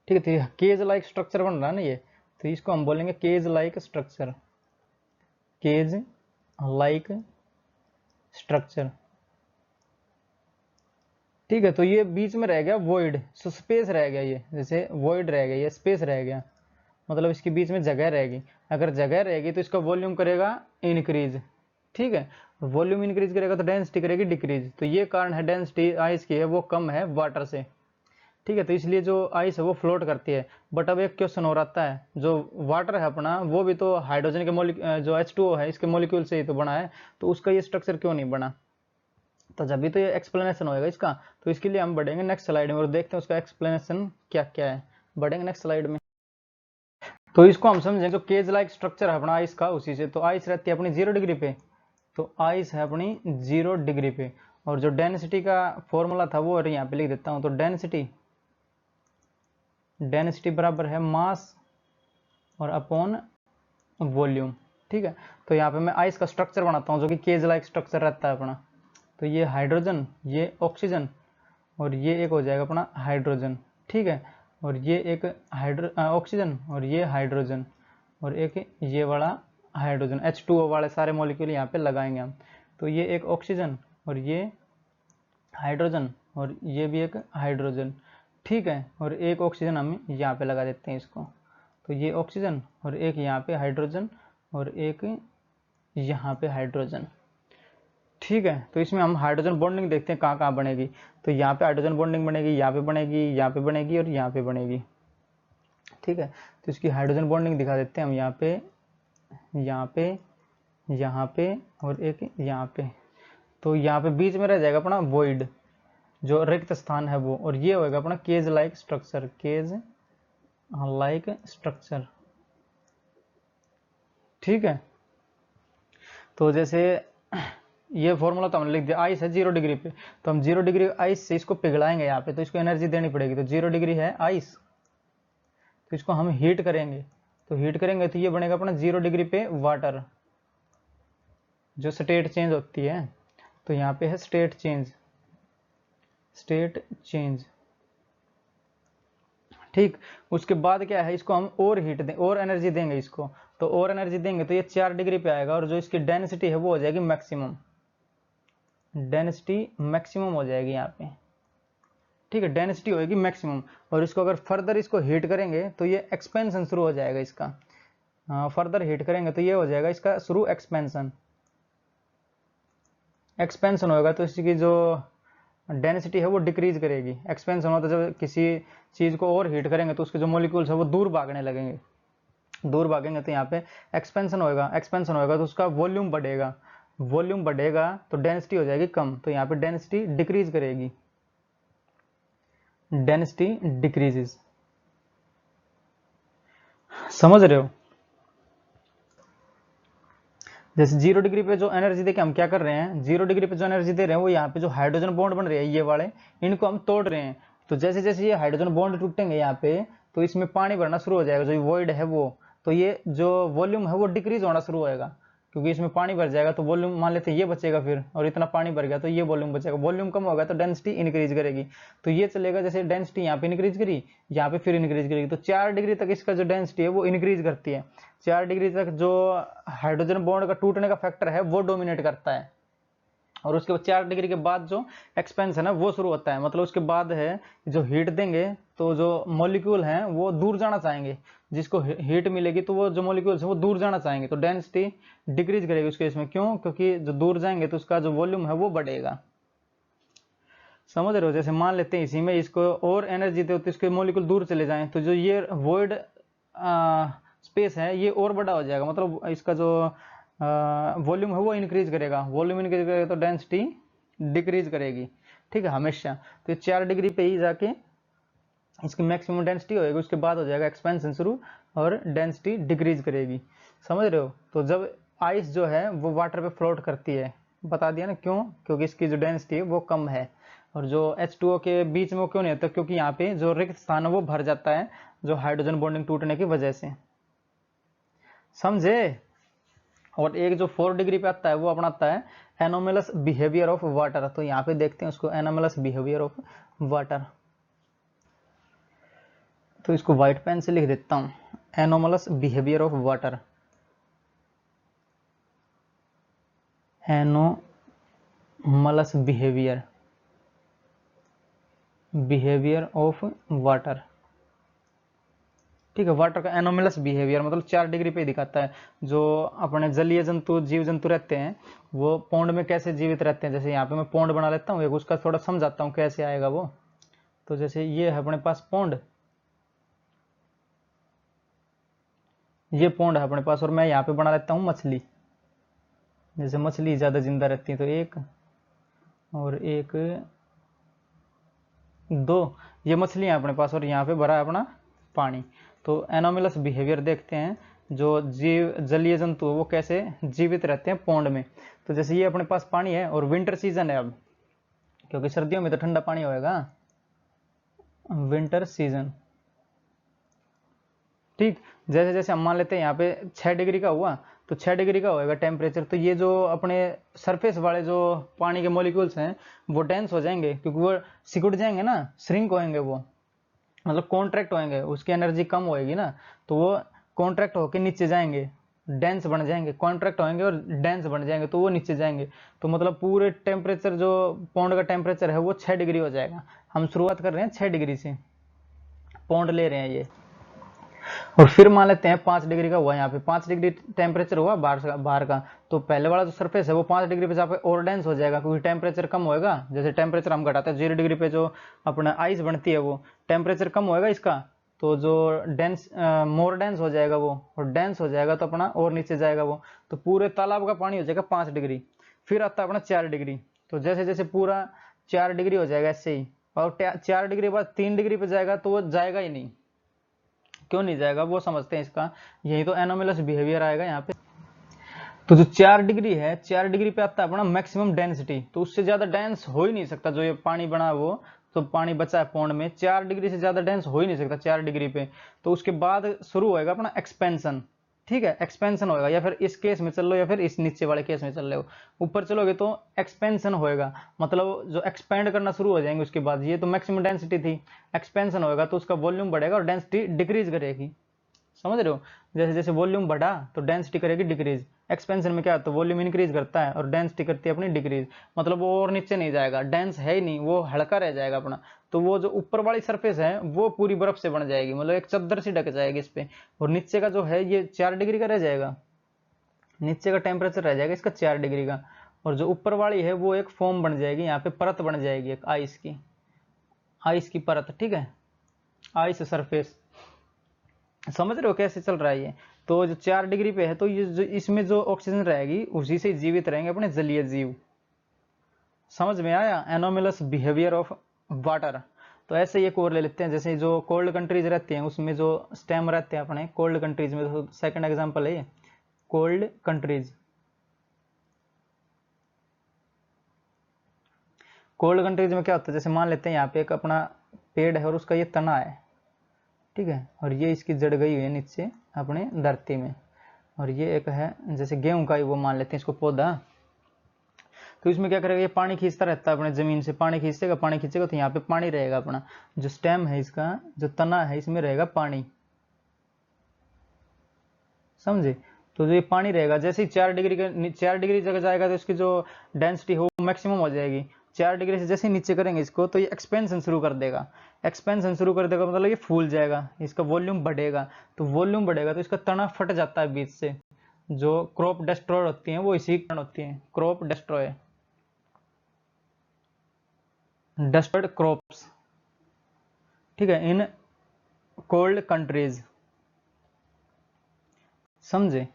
ठीक है, तो केज लाइक स्ट्रक्चर बन रहा है ना ये, तो इसको हम बोलेंगे cage like structure, cage like structure. ठीक है, तो ये बीच में रह गया वॉइड, सो स्पेस रह गया, ये जैसे वॉइड रह गया, ये स्पेस रह गया, मतलब इसके बीच में जगह रहेगी। अगर जगह रहेगी तो इसका वॉल्यूम करेगा इंक्रीज। ठीक है, वॉल्यूम इंक्रीज करेगा तो डेंसिटी करेगी डिक्रीज, तो ये कारण है डेंसिटी आइस की है वो कम है वाटर से। ठीक है, तो इसलिए जो आइस है वो फ्लोट करती है। बट अब एक क्वेश्चन और आता है, जो वाटर है अपना वो भी तो हाइड्रोजन के जो H2O है इसके मॉलिक्यूल से ही तो बना है, तो उसका ये स्ट्रक्चर क्यों नहीं बना? तो जब भी तो ये एक्सप्लेनेशन होएगा इसका, तो इसके लिए हम बढ़ेंगे नेक्स्ट स्लाइड में और देखते हैं उसका एक्सप्लेनेशन क्या क्या है। बढ़ेंगे नेक्स्ट स्लाइड में। तो इसको हम समझें जो केज लाइक स्ट्रक्चर है अपना आइस का, उसी से तो आइस रहती है अपनी 0 डिग्री पे, तो आइस है अपनी 0 डिग्री पे, और जो डेंसिटी का फॉर्मूला था वो यहाँ पे लिख देता हूँ। तो डेंसिटी बराबर है मास और अपॉन वॉल्यूम। ठीक है, तो यहाँ पे मैं आइस का स्ट्रक्चर बनाता हूँ जो कि केज लाइक स्ट्रक्चर रहता है अपना। तो ये हाइड्रोजन, ये ऑक्सीजन, और ये एक हो जाएगा अपना हाइड्रोजन। ठीक है, और ये एक ऑक्सीजन, और ये हाइड्रोजन, और एक ये वाला हाइड्रोजन, H2O वाले सारे मॉलिक्यूल यहाँ पे लगाएंगे हम। तो ये एक ऑक्सीजन और ये हाइड्रोजन और ये भी एक हाइड्रोजन। ठीक है, और एक ऑक्सीजन हम यहाँ पे लगा देते हैं इसको। तो ये ऑक्सीजन और एक यहाँ पे हाइड्रोजन और एक यहाँ पे हाइड्रोजन। ठीक है, तो इसमें हम हाइड्रोजन बॉन्डिंग देखते हैं कहाँ कहाँ बनेगी। तो यहाँ पे हाइड्रोजन बॉन्डिंग बनेगी, यहाँ पे बनेगी, यहाँ पे बनेगी और यहाँ पे बनेगी। ठीक है, तो इसकी हाइड्रोजन बॉन्डिंग दिखा देते हैं हम यहाँ पे, यहाँ पे, यहाँ पे और एक यहाँ पे। तो यहाँ पे बीच में रह जाएगा अपना वॉइड, जो रिक्त स्थान है वो, और ये होगा अपना cage like structure, cage like structure. ठीक है, तो जैसे ये फॉर्मूला तो हमने लिख दिया, आइस है 0 डिग्री पे, तो हम 0 डिग्री आइस से इसको पिघलाएंगे यहाँ पे, तो इसको एनर्जी देनी पड़ेगी। तो 0 डिग्री है आइस, तो इसको हम हीट करेंगे, तो हीट करेंगे तो ये बनेगा अपना 0 डिग्री पे वाटर, जो स्टेट चेंज होती है। तो यहाँ पे है स्टेट चेंज, स्टेट चेंज। ठीक, उसके बाद क्या है, इसको हम और हीट दें, और एनर्जी देंगे इसको, तो और एनर्जी देंगे तो ये 4 डिग्री पे आएगा, और जो इसकी डेंसिटी है वो हो जाएगी मैक्सिमम, डेंसिटी मैक्सिमम हो जाएगी यहाँ पे। ठीक है, डेंसिटी होगी मैक्सिमम, और इसको अगर फर्दर इसको हीट करेंगे तो ये एक्सपेंशन शुरू हो जाएगा इसका। फर्दर हीट करेंगे तो ये हो जाएगा इसका शुरू एक्सपेंशन, एक्सपेंशन होगा तो इसकी जो डेंसिटी है वो डिक्रीज करेगी। एक्सपेंशन होता है जब किसी चीज को और हीट करेंगे तो उसके जो मॉलिक्यूल्स है वो दूर भागने लगेंगे, दूर भागेंगे तो यहाँ पे एक्सपेंशन होएगा, एक्सपेंशन होएगा तो उसका वॉल्यूम बढ़ेगा, वॉल्यूम बढ़ेगा तो डेंसिटी हो जाएगी कम, तो यहाँ पे डेंसिटी डिक्रीज करेगी, डेंसिटी डिक्रीजेस। समझ रहे हो? जैसे 0 डिग्री पे जो एनर्जी देके हम क्या कर रहे हैं, 0 डिग्री पे जो एनर्जी दे रहे हैं वो यहाँ पे जो हाइड्रोजन बॉन्ड बन रहे हैं ये वाले, इनको हम तोड़ रहे हैं। तो जैसे जैसे ये हाइड्रोजन बॉन्ड टूटेंगे यहाँ पे, तो इसमें पानी भरना शुरू हो जाएगा, जो वॉइड है वो, तो ये जो वॉल्यूम है वो डिक्रीज होना शुरू होएगा, क्योंकि इसमें पानी भर जाएगा तो वॉल्यूम मान लेते हैं ये बचेगा फिर, और इतना पानी भर गया तो ये वॉल्यूम बचेगा, वॉल्यूम कम होगा तो डेंसिटी इंक्रीज करेगी। तो ये चलेगा, जैसे डेंसिटी यहाँ पे इंक्रीज करी, यहाँ पे फिर इंक्रीज करेगी, तो 4 डिग्री तक इसका जो डेंसिटी है वो इंक्रीज करती है। 4 डिग्री तक जो हाइड्रोजन बॉन्ड का टूटने का फैक्टर है वो डोमिनेट करता है, और उसके बाद 4 डिग्री के बाद जो एक्सपेंशन है वो शुरू होता है। मतलब उसके बाद है जो हीट देंगे तो जो मॉलिक्यूल हैं वो दूर जाना चाहेंगे, जिसको हीट मिलेगी तो वो जो मॉलिक्यूल्स हैं वो दूर जाना चाहेंगे, तो डेंसिटी डिक्रीज करेगी उसके इसमें। क्यों? क्योंकि जो दूर जाएंगे तो उसका जो वॉल्यूम है वो बढ़ेगा। समझ रहे हो? जैसे मान लेते हैं इसी में इसको और एनर्जी दे तो इसके मॉलिक्यूल दूर चले जाएं, तो जो ये वॉइड स्पेस है ये और बड़ा हो जाएगा, मतलब इसका जो वॉल्यूम है वो इंक्रीज करेगा, वॉल्यूम इंक्रीज करेगा तो डेंसिटी डिक्रीज करेगी। ठीक है, हमेशा। तो 4 डिग्री पे ही जाके इसकी मैक्सिमम डेंसिटी होगी, उसके बाद हो जाएगा एक्सपेंशन शुरू और डेंसिटी डिक्रीज करेगी। समझ रहे हो? तो जब आइस जो है वो वाटर पे फ्लोट करती है, बता दिया ना क्यों? क्योंकि इसकी जो डेंसिटी है वो कम है, और जो H2O के बीच में वो क्यों नहीं होता? क्योंकि यहाँ पे जो रिक्त स्थान है वो भर जाता है, जो हाइड्रोजन बॉन्डिंग टूटने की वजह से। समझे? और एक जो 4 डिग्री पे आता है वो अपना आता है एनोमलस बिहेवियर ऑफ वाटर। तो यहाँ पे देखते हैं उसको, एनोमलस बिहेवियर ऑफ वाटर। तो इसको व्हाइट पेन से लिख देता हूं, anomalous behaviour of water, anomalous behaviour, behaviour of water. ठीक है, वाटर का एनोमलस बिहेवियर मतलब 4 डिग्री पे दिखाता है। जो अपने जलीय जंतु, जीव जंतु रहते हैं वो पौंड में कैसे जीवित रहते हैं। जैसे यहाँ पे मैं पौंड बना लेता हूँ, एक उसका थोड़ा समझाता हूँ कैसे आएगा वो। तो जैसे ये है अपने पास पौंड, ये पौंड है अपने पास, और मैं यहाँ पे बना लेता हूँ मछली। जैसे मछली ज्यादा जिंदा रहती है तो 1 और 1 2, ये मछलियां अपने पास, और यहाँ पे भरा है अपना पानी। तो एनोमलस बिहेवियर देखते हैं, जो जीव जलीय जंतु वो कैसे जीवित रहते हैं पौंड में। तो जैसे ये अपने पास पानी है और विंटर सीजन है अब, क्योंकि सर्दियों में तो ठंडा पानी होएगा, विंटर सीजन। ठीक, जैसे जैसे हम मान लेते हैं यहाँ पे 6 डिग्री का हुआ, तो 6 डिग्री का होएगा टेम्परेचर, तो ये जो अपने सरफेस वाले जो पानी के मॉलिक्यूल्स हैं वो डेंस हो जाएंगे, क्योंकि वो सिकुड़ जाएंगे ना, श्रिंक होएंगे, वो मतलब कॉन्ट्रैक्ट होएंगे, उसकी एनर्जी कम होएगी ना, तो वो कॉन्ट्रैक्ट होकर नीचे जाएंगे, डेंस बन जाएंगे, कॉन्ट्रैक्ट होएंगे और डेंस बन जाएंगे, तो वो नीचे जाएंगे। तो मतलब पूरे टेम्परेचर जो पौंड का टेम्परेचर है वो 6 डिग्री हो जाएगा। हम शुरुआत कर रहे हैं 6 डिग्री से, पौंड ले रहे हैं ये। और फिर मान लेते हैं 5 डिग्री का हुआ, यहाँ पे 5 डिग्री टेम्परेचर हुआ बाहर का, तो पहले वाला जो सरफेस है वो 5 डिग्री पे जहाँ पे और डेंस हो जाएगा, क्योंकि टेम्परेचर कम होएगा। जैसे टेम्परेचर हम घटाते हैं 0 डिग्री पे, जो अपना आइस बनती है वो टेम्परेचर कम होएगा इसका, तो जो डेंस मोर डेंस हो जाएगा वो, और डेंस हो जाएगा तो अपना और नीचे जाएगा वो, तो पूरे तालाब का पानी हो जाएगा 5 डिग्री। फिर आता है अपना 4 डिग्री, तो जैसे जैसे पूरा 4 डिग्री हो जाएगा ऐसे ही, और 4 डिग्री बाद 3 डिग्री पे जाएगा तो वो जाएगा ही नहीं। क्यों नहीं जाएगा वो समझते हैं इसका, यही तो एनोमलस बिहेवियर आएगा यहाँ पे। तो जो 4 डिग्री है, 4 डिग्री पे आता है अपना मैक्सिमम डेंसिटी, तो उससे ज्यादा डेंस हो ही नहीं सकता जो ये पानी बना है वो, तो पानी बचा है पौंड में, 4 डिग्री से ज्यादा डेंस हो ही नहीं सकता 4 डिग्री पे। तो उसके बाद शुरू होएगा अपना एक्सपेंशन, ठीक है, एक्सपेंशन होएगा, या फिर इस केस में चल लो या फिर इस नीचे वाले केस में चल रहे हो, ऊपर चलोगे तो एक्सपेंशन होएगा, मतलब जो एक्सपेंड करना शुरू हो जाएंगे उसके बाद। ये तो मैक्सिमम डेंसिटी थी, एक्सपेंशन होएगा तो उसका वॉल्यूम बढ़ेगा और डेंसिटी डिक्रीज करेगी, समझ रहे हो। जैसे जैसे वॉल्यूम बढ़ा तो डेंसिटी करेगी डिक्रीज, एक्सपेंशन में क्या होता है वॉल्यूम इंक्रीज करता है और डेंसिटी करती है अपनी डिक्रीज, मतलब वो और नीचे नहीं जाएगा, डेंस है ही नहीं, वो हल्का रह जाएगा अपना। तो वो जो ऊपर वाली सरफेस है वो पूरी बर्फ से बन जाएगी, मतलब एक चद्दर सी ढक जाएगी इस पे, और नीचे का जो है ये 4 डिग्री का रह जाएगा, नीचे का टेम्परेचर रह जाएगा इसका 4 डिग्री का, और जो ऊपर वाली है वो एक फोम बन जाएगी, यहाँ पे परत बन जाएगी एक आइस की परत, ठीक है, आइस सरफेस। समझ रहे हो कैसे चल रहा है ये। तो जो 4 डिग्री पे है तो ये जो इसमें जो ऑक्सीजन रहेगी उसी से जीवित रहेंगे अपने जलीय जीव। समझ में आया एनोमलस बिहेवियर ऑफ वाटर। तो ऐसे एक और ले लेते हैं, जैसे जो कोल्ड कंट्रीज रहती हैं उसमें जो स्टेम रहते हैं अपने कोल्ड कंट्रीज में, तो सेकंड एग्जांपल है ये कोल्ड कंट्रीज। कोल्ड कंट्रीज में क्या होता है, जैसे मान लेते हैं यहाँ पे एक अपना पेड़ है और उसका ये तना है, ठीक है, और ये इसकी जड़ गई हुई है नीचे अपने धरती में, और ये एक है जैसे गेहूं का ही वो मान लेते हैं इसको पौधा। तो इसमें क्या करेगा, ये पानी खींचता रहता है अपने जमीन से, पानी खींचेगा तो यहाँ पे पानी रहेगा, अपना जो स्टेम है इसका जो तना है इसमें रहेगा पानी, समझे। तो जो ये पानी रहेगा जैसे ही 4 डिग्री जगह जाएगा तो इसकी जो डेंसिटी हो मैक्सिमम हो जाएगी। 4 डिग्री से जैसे नीचे करेंगे इसको तो ये एक्सपेंशन शुरू कर देगा, मतलब ये फूल जाएगा, इसका वॉल्यूम बढ़ेगा, तो वॉल्यूम बढ़ेगा तो इसका तना फट जाता है बीच से, जो क्रॉप डिस्ट्रॉय होती हैं वो इसी कारण होती हैं, क्रॉप डिस्ट्रॉय, डिस्ट्रॉयड क्रॉप्स, ठीक है, इन कोल्ड कंट्रीज, समझे।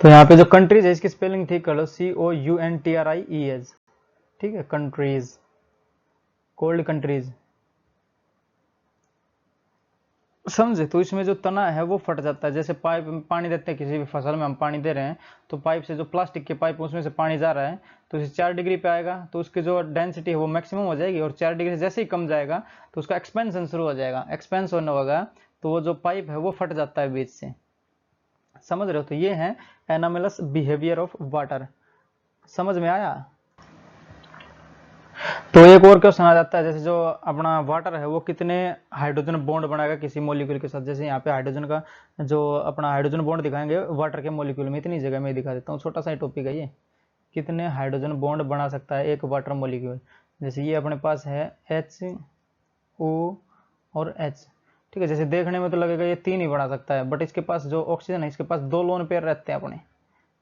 तो यहाँ पे जो कंट्रीज है इसकी स्पेलिंग ठीक कर लो, COUNTRIES, ठीक है, कंट्रीज, कोल्ड कंट्रीज, समझे। तो इसमें जो तना है वो फट जाता है, जैसे पाइप में पानी देते हैं किसी भी फसल में हम पानी दे रहे हैं, तो पाइप से जो प्लास्टिक के पाइप उसमें से पानी जा रहा है, तो इसे 4 डिग्री पे आएगा तो उसकी जो डेंसिटी है वो मैक्सिमम हो जाएगी, और 4 डिग्री से जैसे ही कम जाएगा तो उसका एक्सपेंशन शुरू हो जाएगा, एक्सपेंशन होगा तो वो जो पाइप है वो फट जाता है बीच से, समझ रहे हो। तो ये है एनामेलस बिहेवियर ऑफ वाटर, समझ में आया। तो एक और क्वेश्चन आ जाता है, जैसे जो अपना वाटर है वो कितने हाइड्रोजन बॉन्ड बनाएगा किसी मॉलिक्यूल के साथ। जैसे यहाँ पे हाइड्रोजन का जो अपना हाइड्रोजन बॉन्ड दिखाएंगे वाटर के मॉलिक्यूल में, इतनी जगह में दिखा देता हूँ, छोटा सा ही टॉपिक है ये, कितने हाइड्रोजन बॉन्ड बना सकता है एक वाटर मॉलिक्यूल। जैसे ये अपने पास है HO और H, ठीक है, जैसे देखने में तो लगेगा ये 3 ही बना सकता है, बट इसके पास जो ऑक्सीजन है इसके पास 2 लोन पेयर रहते हैं अपने,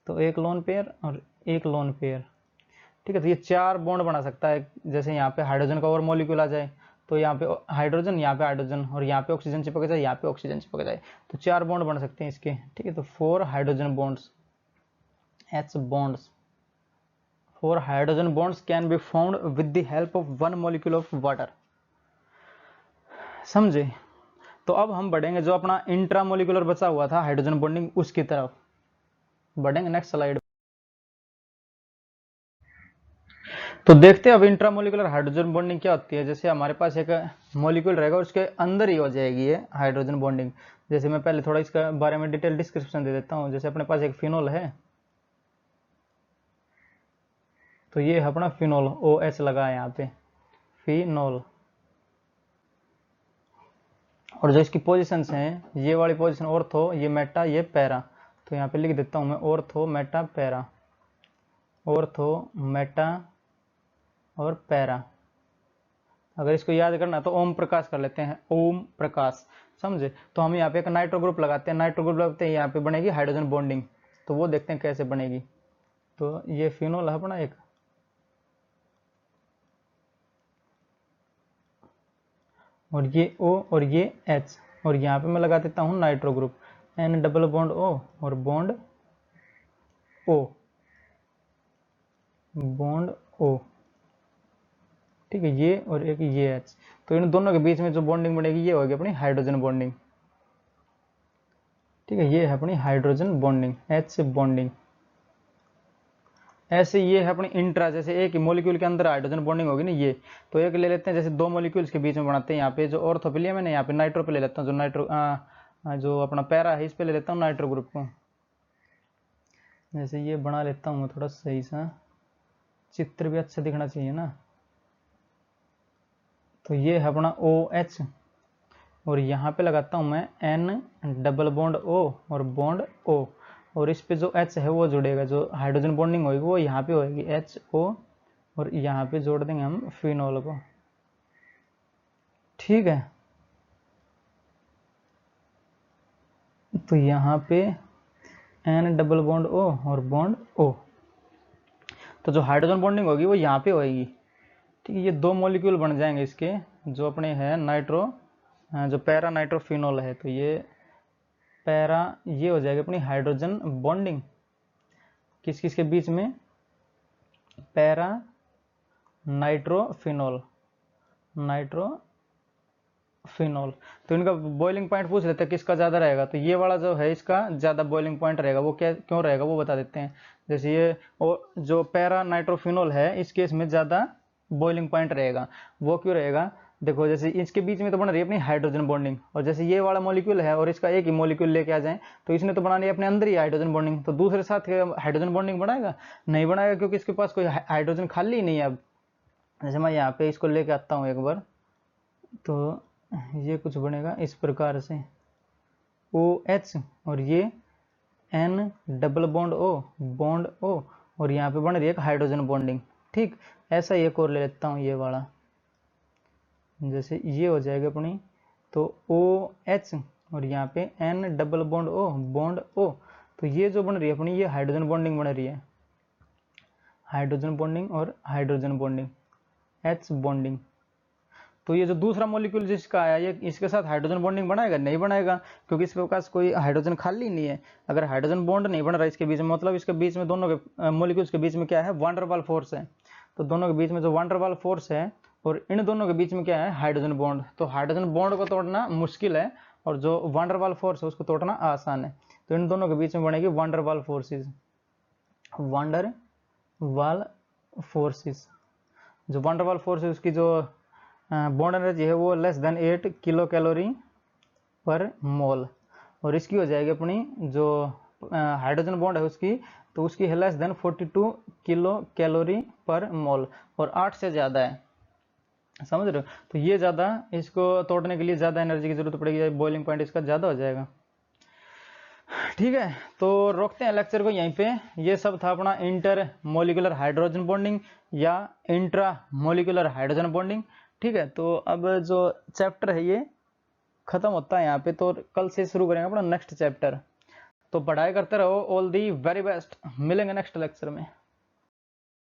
तो एक लोन पेयर और एक लोन पेयर, ठीक है। तो ये 4 बॉन्ड बना सकता है, जैसे यहाँ पे हाइड्रोजन का और मॉलिक्यूल आ जाए तो यहाँ पे हाइड्रोजन, यहाँ पे हाइड्रोजन, और यहाँ पे ऑक्सीजन चिपक जाए, यहाँ पे ऑक्सीजन चिपक जाए, तो 4 बॉन्ड बन सकते हैं इसके, ठीक है। तो 4 hydrogen bonds, H bonds, 4 hydrogen bonds can be found with the help of 1 molecule of water, समझे। तो अब हम बढ़ेंगे जो अपना इंट्रा मॉलिक्यूलर बचा हुआ था हाइड्रोजन बॉन्डिंग उसकी तरफ बढ़ेंगे, नेक्स्ट स्लाइड। तो देखते हैं अब इंट्रामोलिकुलर हाइड्रोजन बॉन्डिंग क्या होती है। जैसे हमारे पास एक मॉलिक्यूल रहेगा उसके अंदर ही हो जाएगी ये हाइड्रोजन बॉन्डिंग। जैसे मैं पहले थोड़ा इसका बारे में डिटेल डिस्क्रिप्शन दे देता हूँ। जैसे अपने पास एक फिनोल है, तो ये अपना फिनोल OH लगा है यहाँ पे, फिनोल, और जो इसकी पोजिशन हैं, ये वाली पोजिशन ऑर्थो, ये मेटा, ये पैरा। तो यहाँ पे लिख देता हूँ मैं ortho, Meta, para, ortho, Meta और पैरा। अगर इसको याद करना तो ओम प्रकाश कर लेते हैं, ओम प्रकाश, समझे। तो हम यहाँ पे एक नाइट्रो ग्रुप लगाते हैं, नाइट्रो ग्रुप लगाते हैं, यहाँ पे बनेगी हाइड्रोजन बॉन्डिंग। तो वो देखते हैं कैसे बनेगी। तो ये फिनोल है अपना एक, और ये O और ये H, और यहाँ पे मैं लगा देता हूँ nitro group, N double bond O और बॉन्ड O, बॉन्ड O, ठीक है, ये और एक ये H। तो इन दोनों के बीच में जो बॉन्डिंग बनेगी ये होगी अपनी हाइड्रोजन बॉन्डिंग, ठीक है, ये है अपनी हाइड्रोजन बॉन्डिंग, H बॉन्डिंग। ऐसे ये है अपनी इंट्रा, जैसे एक मॉलिक्यूल के अंदर हाइड्रोजन बॉन्डिंग होगी ना ये, तो एक ले लेते हैं जैसे दो मॉलिक्यूल्स के बीच में बनाते हैं, यहाँ पे जो ऑर्थोपिलियम है, यहाँ पे नाइट्रो पे ले लेता हूँ, जो नाइट्रो जो अपना पैरा है इस पे ले लेता हूँ नाइट्रो ग्रुप को। जैसे ये बना लेता हूँ मैं थोड़ा सही सा, चित्र भी अच्छा दिखना चाहिए ना। तो ये है अपना OH, और यहाँ पे लगाता हूँ मैं N डबल बॉन्ड O और बॉन्ड O, और इस पे जो H है वो जुड़ेगा, जो हाइड्रोजन बॉन्डिंग होगी वो यहाँ पे होगी HO, और यहाँ पे जोड़ देंगे हम फिनोल को, ठीक है। तो यहाँ पे N डबल बॉन्ड O और बॉन्ड O, तो जो हाइड्रोजन बॉन्डिंग होगी वो यहाँ पे होगी, ठीक है। ये दो मॉलिक्यूल बन जाएंगे इसके, जो अपने है नाइट्रो, जो पैरा नाइट्रोफिनोल है, तो ये पैरा, ये हो जाएगी अपनी हाइड्रोजन बॉन्डिंग किस किस के बीच में, पैरा नाइट्रोफिनोल, नाइट्रोफिनोल। तो इनका बॉइलिंग पॉइंट पूछ लेते हैं किसका ज़्यादा रहेगा, तो ये वाला जो है इसका ज़्यादा बॉइलिंग पॉइंट रहेगा, वो क्या क्यों रहेगा वो बता देते हैं। जैसे ये और जो पैरा नाइट्रोफिनोल है इस केस में ज़्यादा बॉइलिंग पॉइंट रहेगा, वो क्यों रहेगा, देखो जैसे इसके बीच में तो बन रही है अपनी हाइड्रोजन बॉन्डिंग, और जैसे ये वाला मॉलिक्यूल है और इसका एक ही मॉलिक्यूल लेके आ जाए तो इसने तो बनानी है अपने अंदर ही हाइड्रोजन बॉन्डिंग, तो दूसरे साथ हाइड्रोजन बॉन्डिंग बनाएगा, नहीं बनाएगा, क्योंकि इसके पास कोई हाइड्रोजन खाली ही नहीं है। अब जैसे मैं यहाँ पे इसको लेके आता हूँ एक बार, तो ये कुछ बनेगा इस प्रकार से OH, और ये N डबल बॉन्ड O, और यहाँ पे बन रही है एक हाइड्रोजन बॉन्डिंग, ठीक। ऐसा एक और ले लेता हूँ ये वाला, जैसे ये हो जाएगा अपनी, तो OH और यहाँ पे N डबल बॉन्ड O, तो ये जो बन रही है अपनी ये हाइड्रोजन बॉन्डिंग बन रही है, हाइड्रोजन बॉन्डिंग और हाइड्रोजन बॉन्डिंग, H बॉन्डिंग। तो ये जो दूसरा मॉलिक्यूल जिसका आया ये इसके साथ हाइड्रोजन बॉन्डिंग बनाएगा, नहीं बनाएगा, क्योंकि इसके पास कोई हाइड्रोजन खाली नहीं है। अगर हाइड्रोजन बॉन्ड नहीं बन रहा इसके बीच में, मतलब इसके बीच में दोनों के मॉलिक्यूल्स के बीच में क्या है, वान डेर वाल फोर्स है। तो दोनों के बीच में जो वान डेर वाल फोर्स है और इन दोनों के बीच में क्या है, हाइड्रोजन बॉन्ड। तो हाइड्रोजन बॉन्ड को तोड़ना मुश्किल है और जो वान डेर वाल फोर्स है उसको तोड़ना आसान है। तो इन दोनों के बीच में बनेगी वान डेर वाल फोर्सेज, वान डेर वाल फोर्सेज। जो वान डेर वाल फोर्स है उसकी जो बॉन्ड एनर्जी है वो लेस देन 8 किलो कैलोरी पर मोल, और इसकी हो जाएगी अपनी जो हाइड्रोजन बॉन्ड है उसकी, तो उसकी है लेस देन 42 किलो कैलोरी पर मोल, और 8 से ज़्यादा है, समझ रहे हो। तो ये ज़्यादा, इसको तोड़ने के लिए ज़्यादा एनर्जी की जरूरत पड़ेगी, बॉइलिंग पॉइंट इसका ज़्यादा हो जाएगा, ठीक है। तो रोकते हैं लेक्चर को यहीं पे। ये सब था अपना इंटर मोलिकुलर हाइड्रोजन बॉन्डिंग या इंट्रा मोलिकुलर हाइड्रोजन बॉन्डिंग, ठीक है। तो अब जो चैप्टर है ये खत्म होता है यहाँ पे, तो कल से शुरू करेंगे अपना नेक्स्ट चैप्टर। तो पढ़ाई करते रहो, ऑल दी वेरी बेस्ट, मिलेंगे नेक्स्ट लेक्चर में।